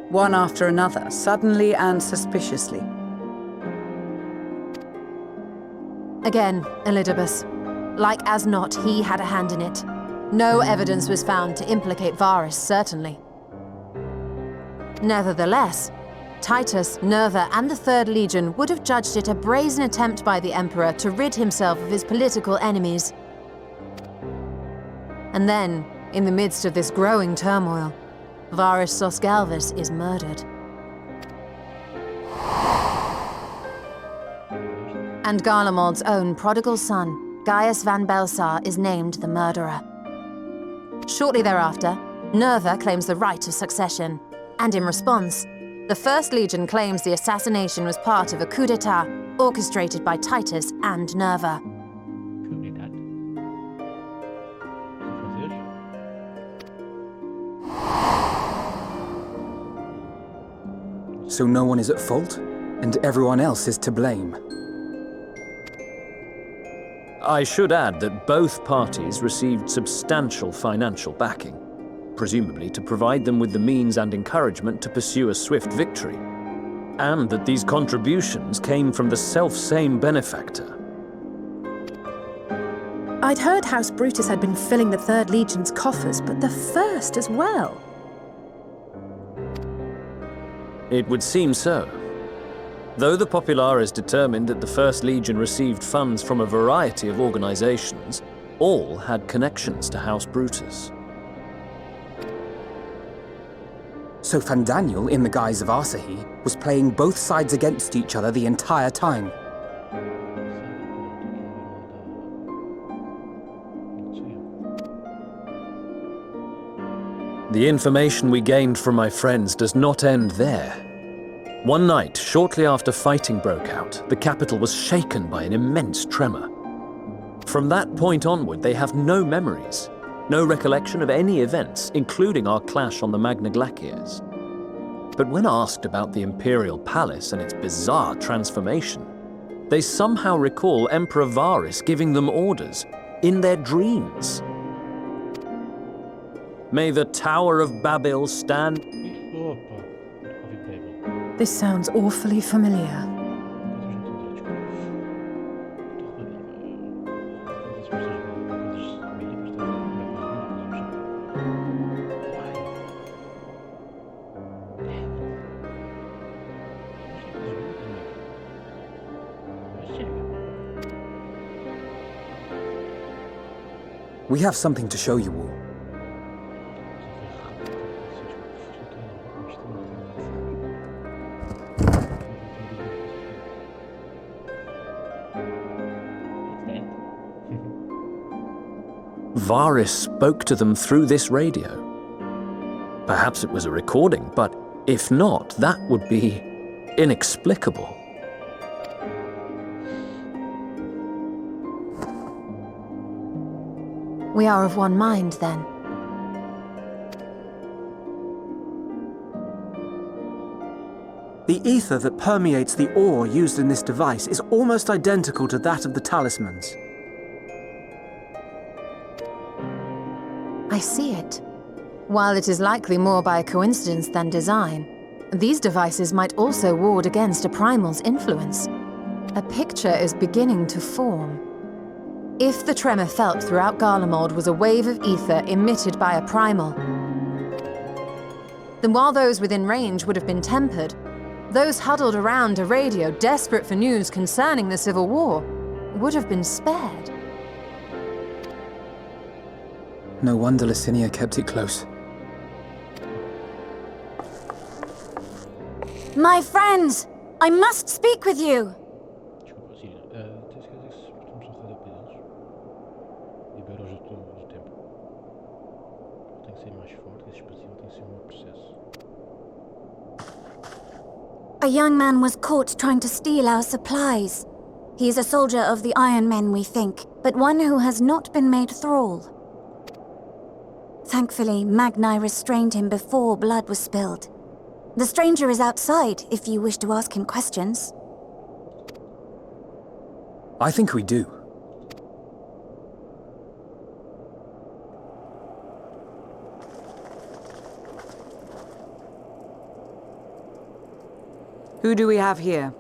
One after another, suddenly and suspiciously. Again, Elidibus. Like as not, he had a hand in it. No evidence was found to implicate Varus, certainly. Nevertheless, Titus, Nerva, and the 3rd Legion would have judged it a brazen attempt by the Emperor to rid himself of his political enemies. And then, in the midst of this growing turmoil, Varus Sosgalvus is murdered. And Garlemald's own prodigal son, Gaius van Belsar, is named the murderer. Shortly thereafter, Nerva claims the right of succession, and in response, the 1st Legion claims the assassination was part of a coup d'etat orchestrated by Titus and Nerva. So no one is at fault, and everyone else is to blame. I should add that both parties received substantial financial backing, presumably to provide them with the means and encouragement to pursue a swift victory, and that these contributions came from the self-same benefactor. I'd heard House Brutus had been filling the 3rd Legion's coffers, but the 1st as well. It would seem so. Though the Populares determined that the First Legion received funds from a variety of organizations, all had connections to House Brutus. So Fandaniel, in the guise of Asahi, was playing both sides against each other the entire time. The information we gained from my friends does not end there. One night, shortly after fighting broke out, the capital was shaken by an immense tremor. From that point onward, they have no memories, no recollection of any events, including our clash on the Magna Glaciers. But when asked about the Imperial Palace and its bizarre transformation, they somehow recall Emperor Varys giving them orders in their dreams. May the Tower of Babel stand... This sounds awfully familiar. We have something to show you all. Varys spoke to them through this radio. Perhaps it was a recording, but if not, that would be inexplicable. We are of one mind, then. The ether that permeates the ore used in this device is almost identical to that of the talismans. I see it. While it is likely more by coincidence than design, these devices might also ward against a primal's influence. A picture is beginning to form. If the tremor felt throughout Garlemald was a wave of ether emitted by a primal, then while those within range would have been tempered, those huddled around a radio desperate for news concerning the Civil War would have been spared. No wonder Licinia kept it close. My friends! I must speak with you! A young man was caught trying to steal our supplies. He is a soldier of the Iron Men, we think, but one who has not been made thrall. Thankfully, Magni restrained him before blood was spilled. The stranger is outside, if you wish to ask him questions. I think we do. Who do we have here?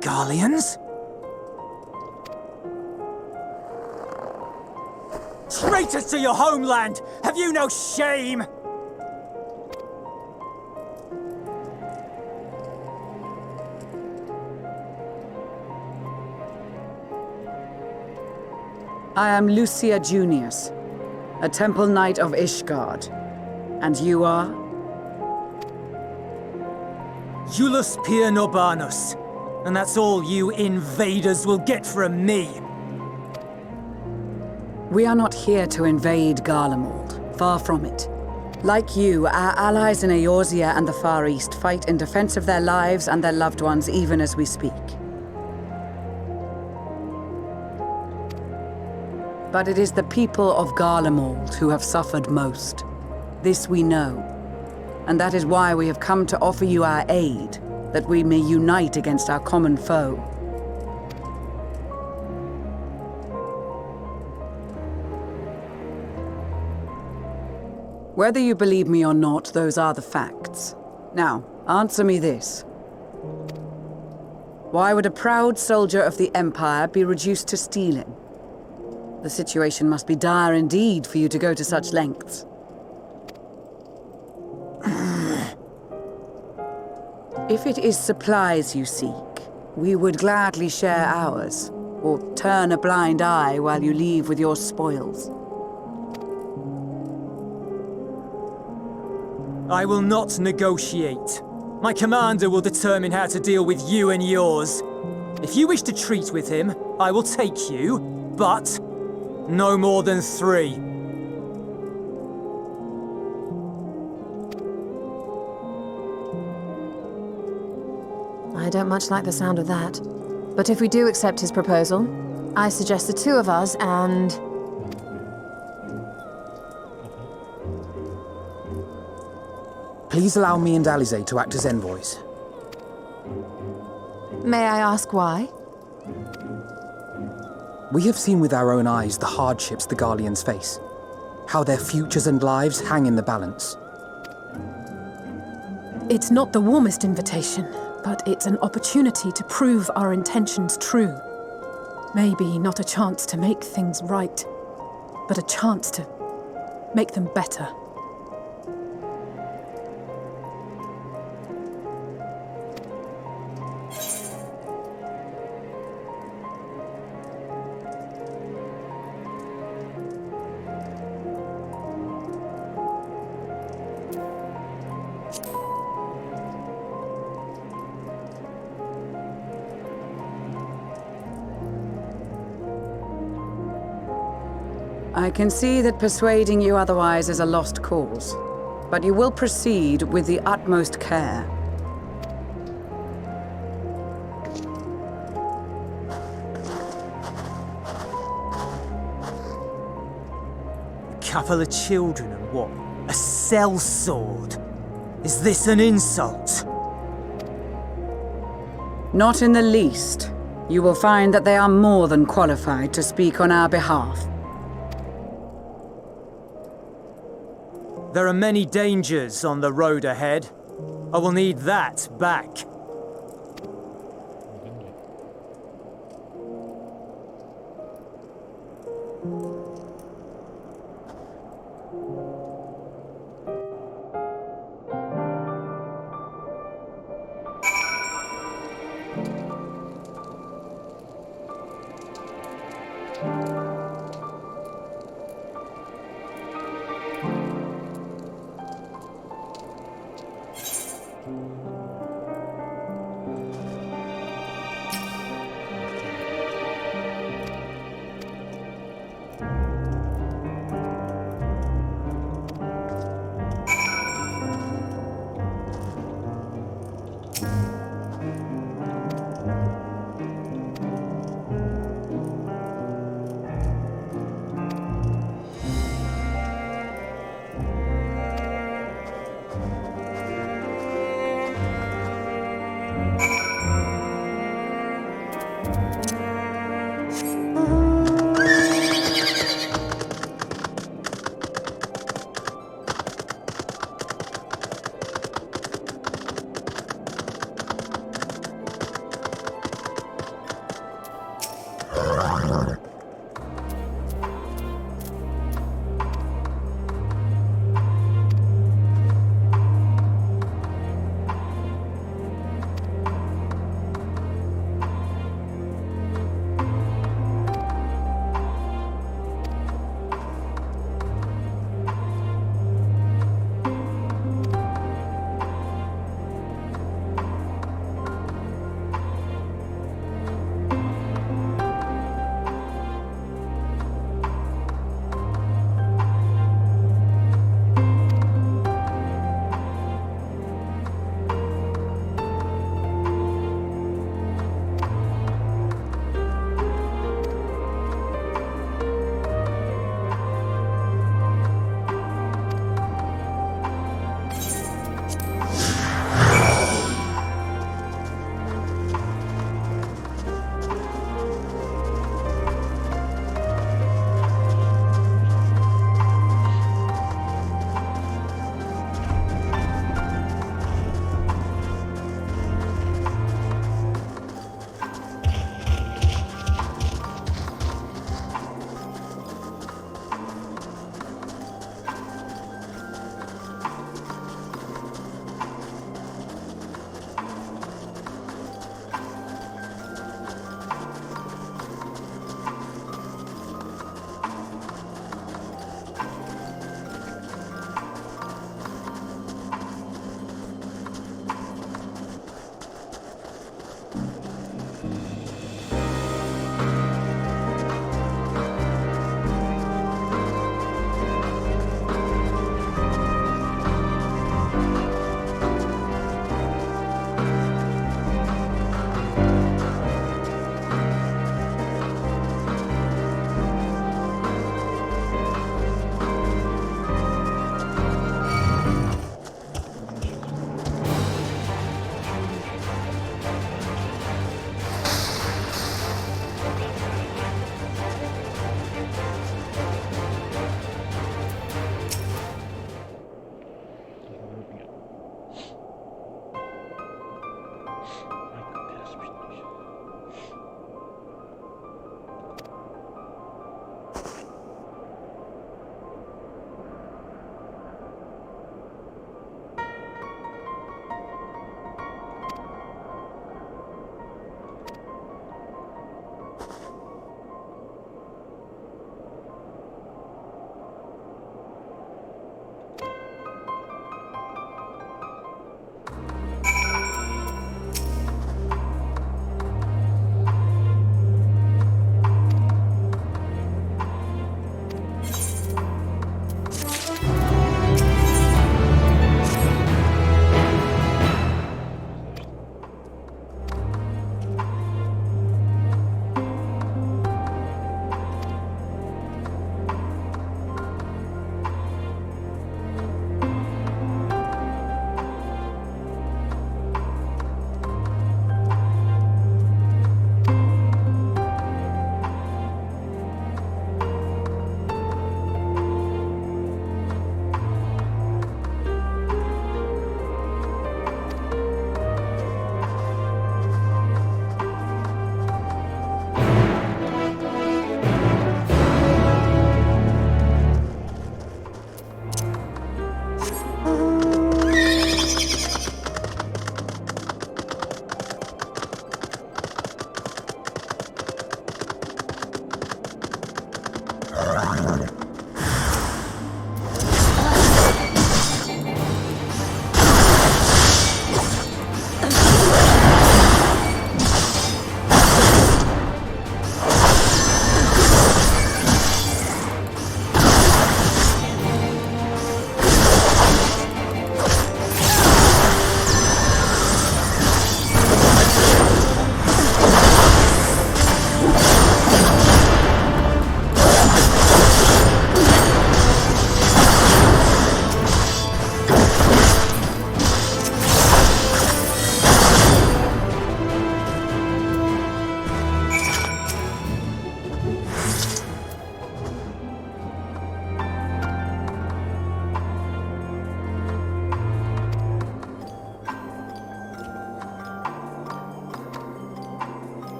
Garleans? Traitors to your homeland! Have you no shame? I am Lucia Junius, a Temple Knight of Ishgard. And you are? Iulus Pier Norbanus. And that's all you invaders will get from me. We are not here to invade Garlemald. Far from it. Like you, our allies in Eorzea and the Far East fight in defense of their lives and their loved ones even as we speak. But it is the people of Garlemald who have suffered most. This we know. And that is why we have come to offer you our aid, that we may unite against our common foe. Whether you believe me or not, those are the facts. Now, answer me this. Why would a proud soldier of the Empire be reduced to stealing? The situation must be dire indeed for you to go to such lengths. If it is supplies you seek, we would gladly share ours, or turn a blind eye while you leave with your spoils. I will not negotiate. My commander will determine how to deal with you and yours. If you wish to treat with him, I will take you, but no more than 3. I don't much like the sound of that. But if we do accept his proposal, I suggest the 2 of us and... Please allow me and Alize to act as envoys. May I ask why? We have seen with our own eyes the hardships the Garleans face, how their futures and lives hang in the balance. It's not the warmest invitation, but it's an opportunity to prove our intentions true. Maybe not a chance to make things right, but a chance to make them better. I can see that persuading you otherwise is a lost cause, but you will proceed with the utmost care. A couple of children and what? A sellsword? Is this an insult? Not in the least. You will find that they are more than qualified to speak on our behalf. There are many dangers on the road ahead. I will need that back.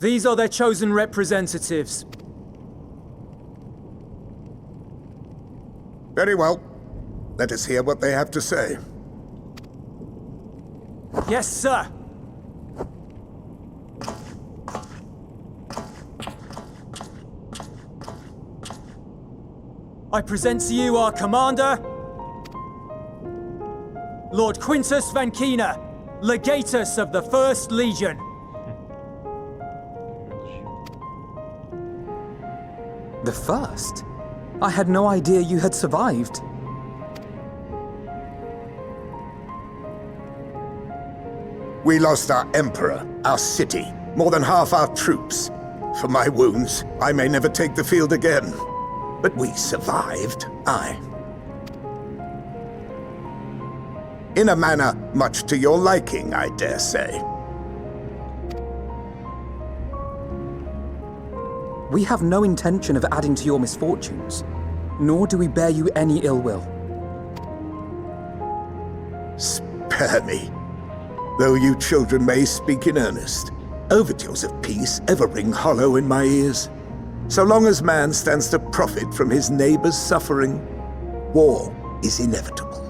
These are their chosen representatives. Very well. Let us hear what they have to say. Yes, sir. I present to you our commander, Lord Quintus Van Kina, Legatus of the First Legion. The First? I had no idea you had survived. We lost our Emperor, our city, more than half our troops. For my wounds, I may never take the field again. But we survived, aye. In a manner much to your liking, I dare say. We have no intention of adding to your misfortunes, nor do we bear you any ill will. Spare me. Though you children may speak in earnest, overtures of peace ever ring hollow in my ears. So long as man stands to profit from his neighbor's suffering, war is inevitable.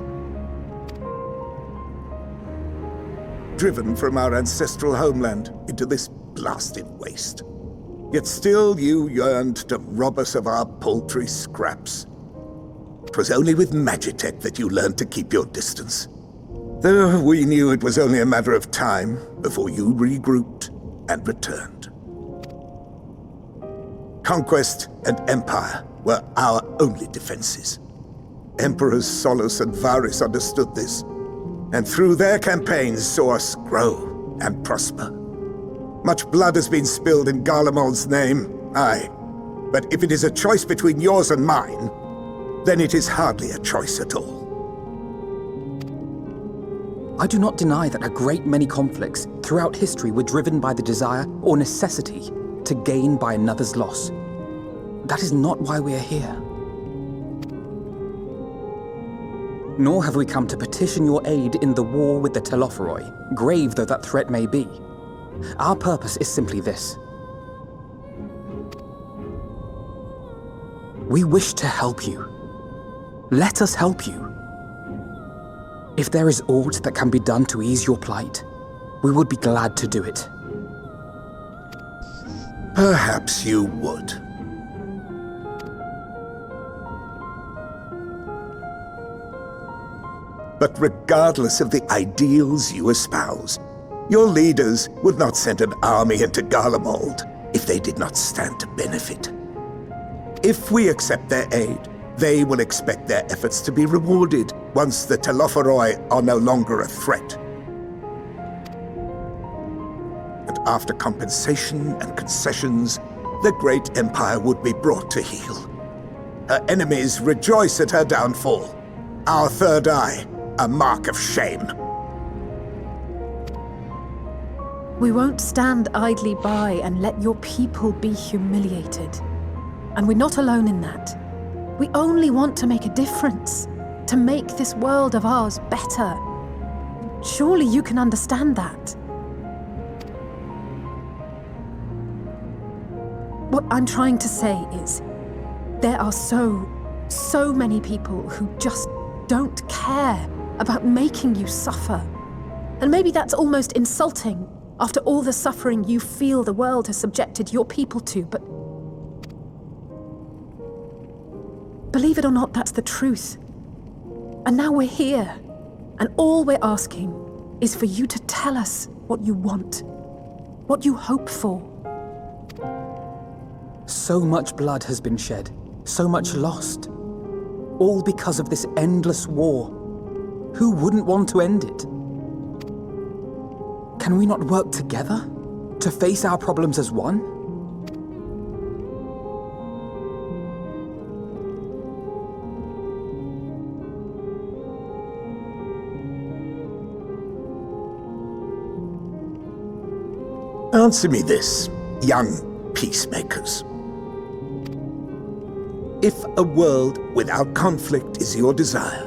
Driven from our ancestral homeland into this blasted waste. Yet still you yearned to rob us of our paltry scraps. 'Twas only with Magitech that you learned to keep your distance. Though we knew it was only a matter of time before you regrouped and returned. Conquest and empire were our only defenses. Emperors Solus and Varys understood this, and through their campaigns saw us grow and prosper. Much blood has been spilled in Garlemald's name, aye. But if it is a choice between yours and mine, then it is hardly a choice at all. I do not deny that a great many conflicts throughout history were driven by the desire or necessity to gain by another's loss. That is not why we are here. Nor have we come to petition your aid in the war with the Telophoroi, grave though that threat may be. Our purpose is simply this. We wish to help you. Let us help you. If there is aught that can be done to ease your plight, we would be glad to do it. Perhaps you would. But regardless of the ideals you espouse, your leaders would not send an army into Garlemald if they did not stand to benefit. If we accept their aid, they will expect their efforts to be rewarded once the Telophoroi are no longer a threat. And after compensation and concessions, the great empire would be brought to heel. Her enemies rejoice at her downfall. Our third eye, a mark of shame. We won't stand idly by and let your people be humiliated. And we're not alone in that. We only want to make a difference, to make this world of ours better. Surely you can understand that. What I'm trying to say is, there are so many people who just don't care about making you suffer. And maybe that's almost insulting after all the suffering you feel the world has subjected your people to, but believe it or not, that's the truth. And now we're here, and all we're asking is for you to tell us what you want, what you hope for. So much blood has been shed, so much lost, all because of this endless war. Who wouldn't want to end it? Can we not work together to face our problems as one? Answer me this, young peacemakers. If a world without conflict is your desire,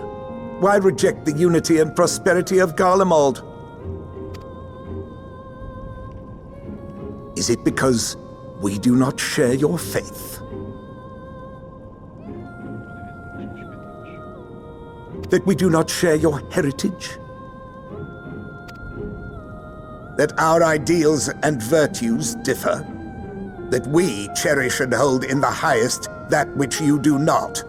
why reject the unity and prosperity of Garlemald? Is it because we do not share your faith? That we do not share your heritage? That our ideals and virtues differ? That we cherish and hold in the highest that which you do not?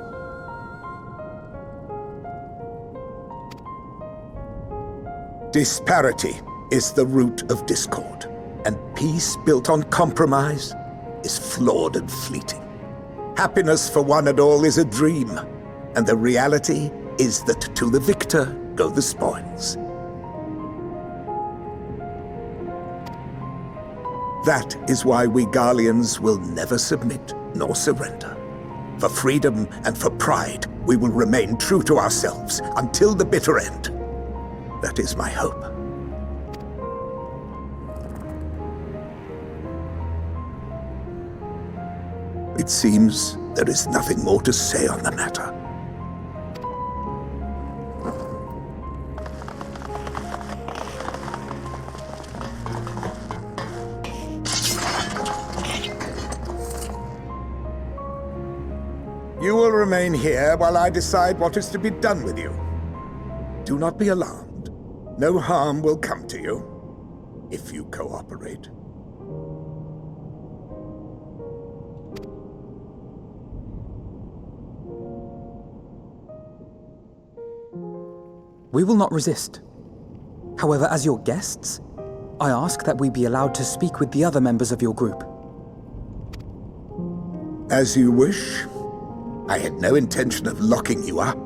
Disparity is the root of discord, and peace built on compromise is flawed and fleeting. Happiness for one and all is a dream, and the reality is that to the victor go the spoils. That is why we Garleans will never submit nor surrender. For freedom and for pride, we will remain true to ourselves until the bitter end. That is my hope. It seems there is nothing more to say on the matter. You will remain here while I decide what is to be done with you. Do not be alarmed. No harm will come to you if you cooperate. We will not resist. However, as your guests, I ask that we be allowed to speak with the other members of your group. As you wish. I had no intention of locking you up,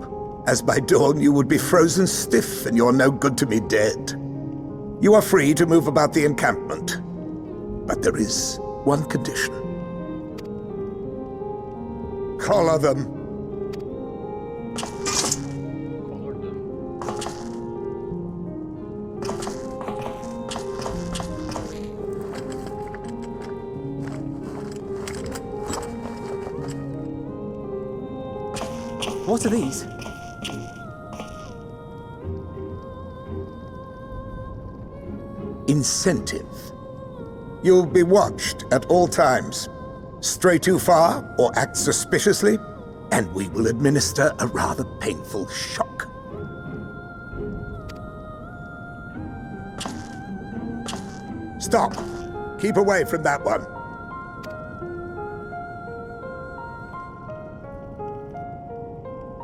as by dawn you would be frozen stiff and you're no good to me dead. You are free to move about the encampment, but there is one condition. Collar them. What are these? Incentive. You'll be watched at all times. Stray too far or act suspiciously, and we will administer a rather painful shock. Stop! Keep away from that one.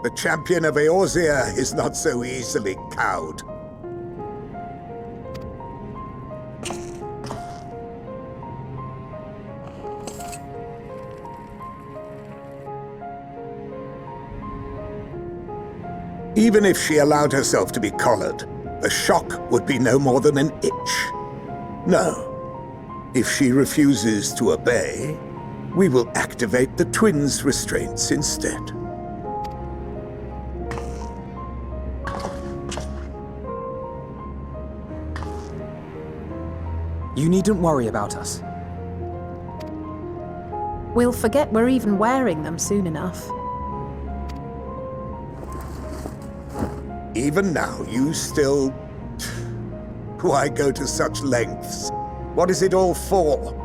The champion of Eorzea is not so easily cowed. Even if she allowed herself to be collared, the shock would be no more than an itch. No. If she refuses to obey, we will activate the twins' restraints instead. You needn't worry about us. We'll forget we're even wearing them soon enough. Even now, you still... Why go to such lengths? What is it all for?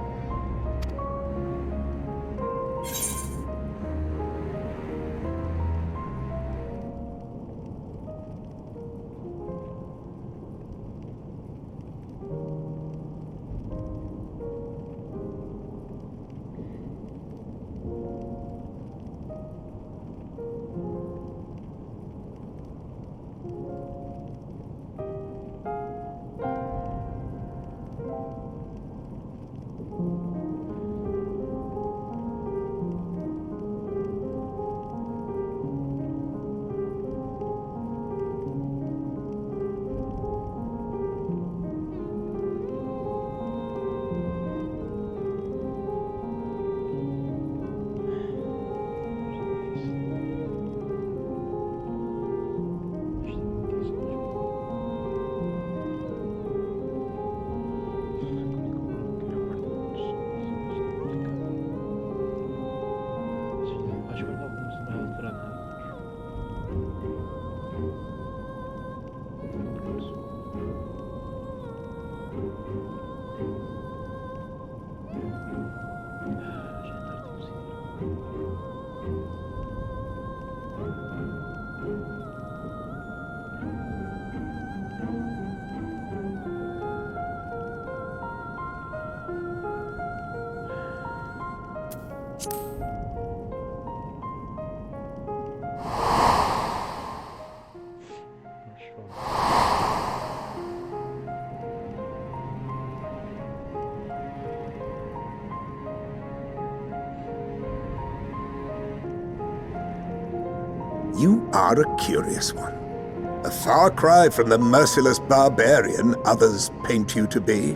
You are a curious one. A far cry from the merciless barbarian others paint you to be.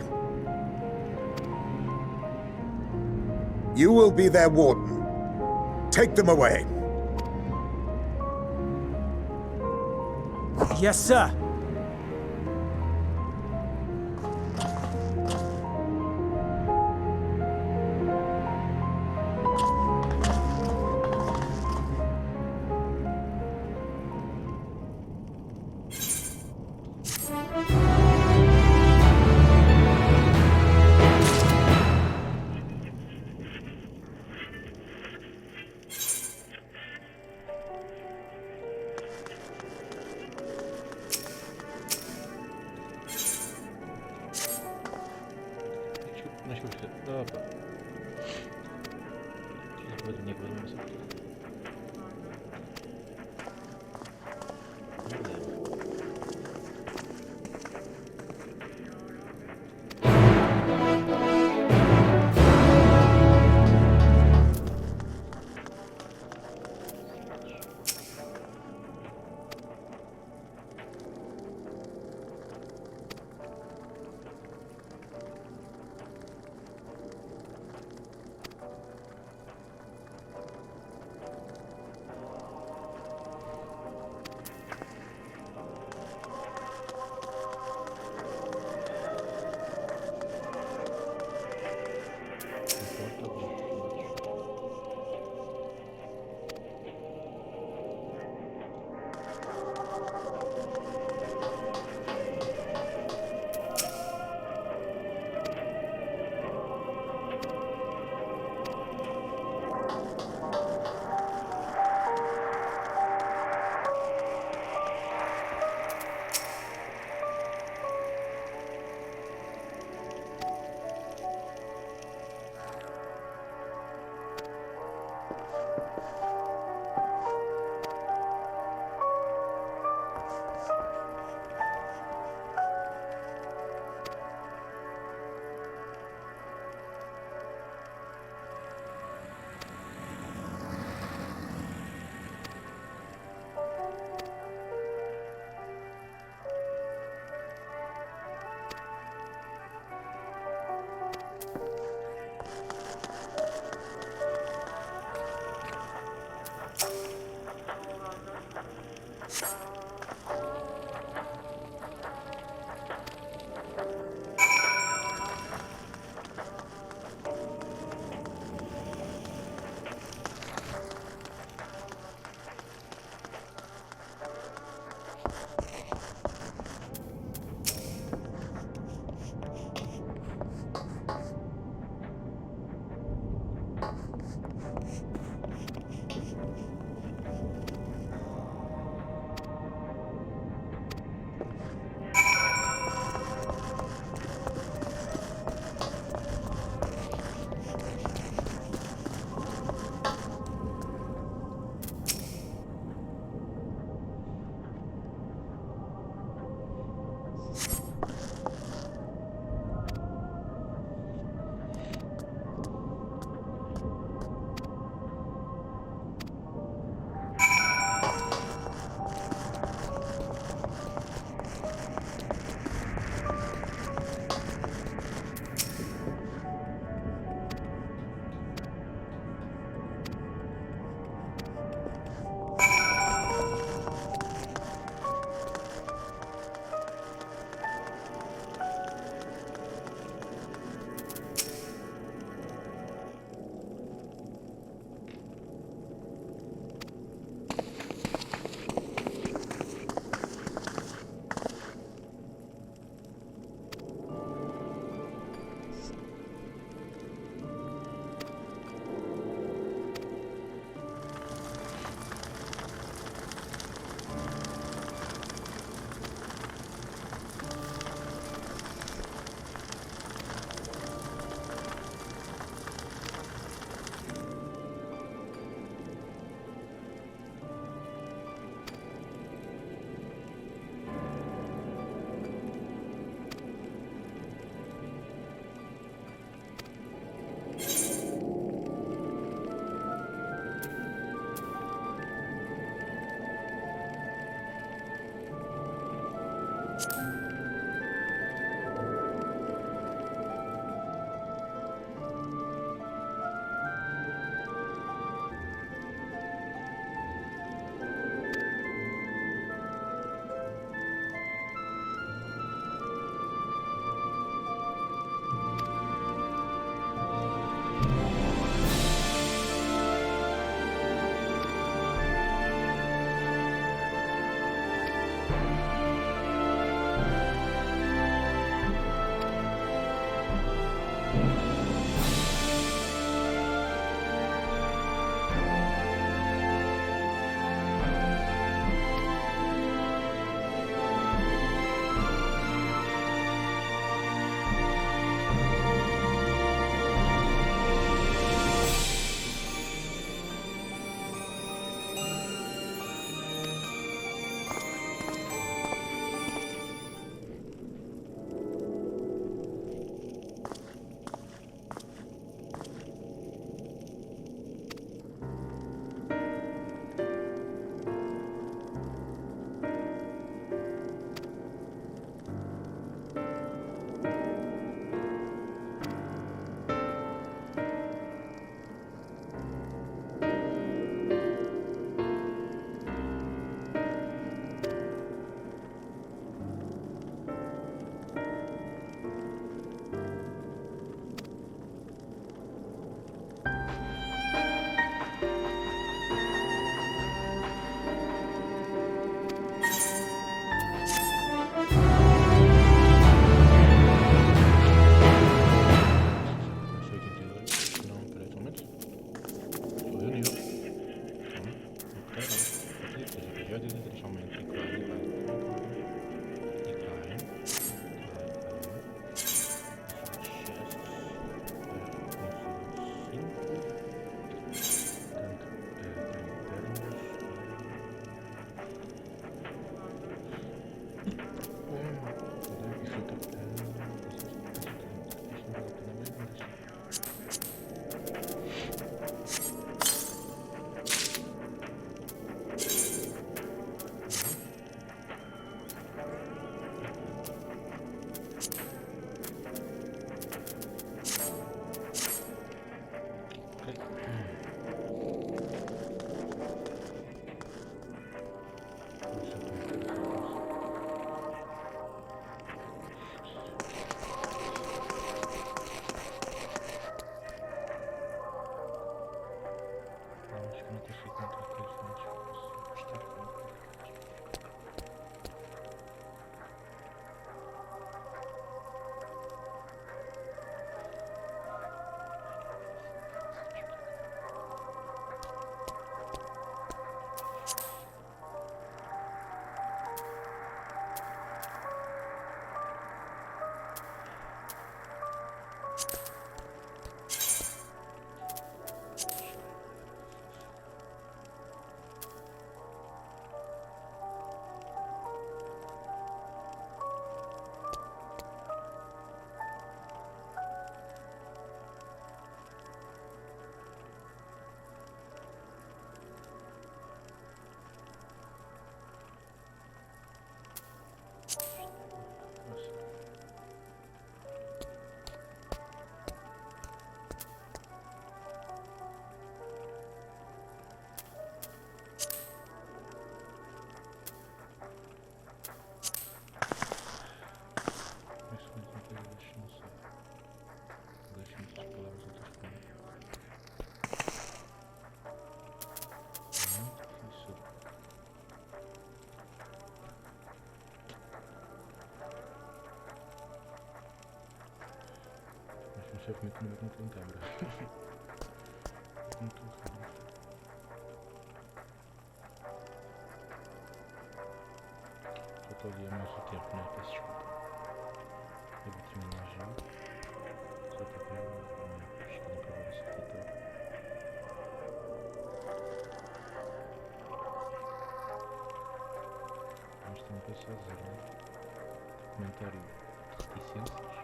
You will be their warden. Take them away. Yes, sir. Dobra. Nie powinno sobie. sei como é que não tem câmera. Muito rápido. Eu estou ali a mais o tempo, né? Peço desculpa. Eu vou terminar já. Só para ver pesquisando para ver o subtítulo. Mas também para só dizer, né? Documentário de reticências.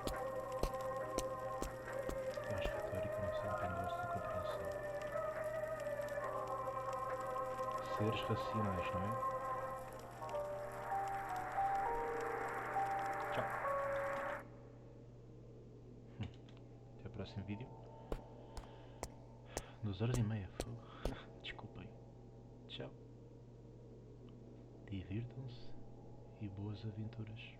Eu acho retórica, não sei, depende de compreensão. Seres racionais, não é? Tchau. Até o próximo vídeo. 2h30. Desculpem. Tchau. Divirtam-se e boas aventuras.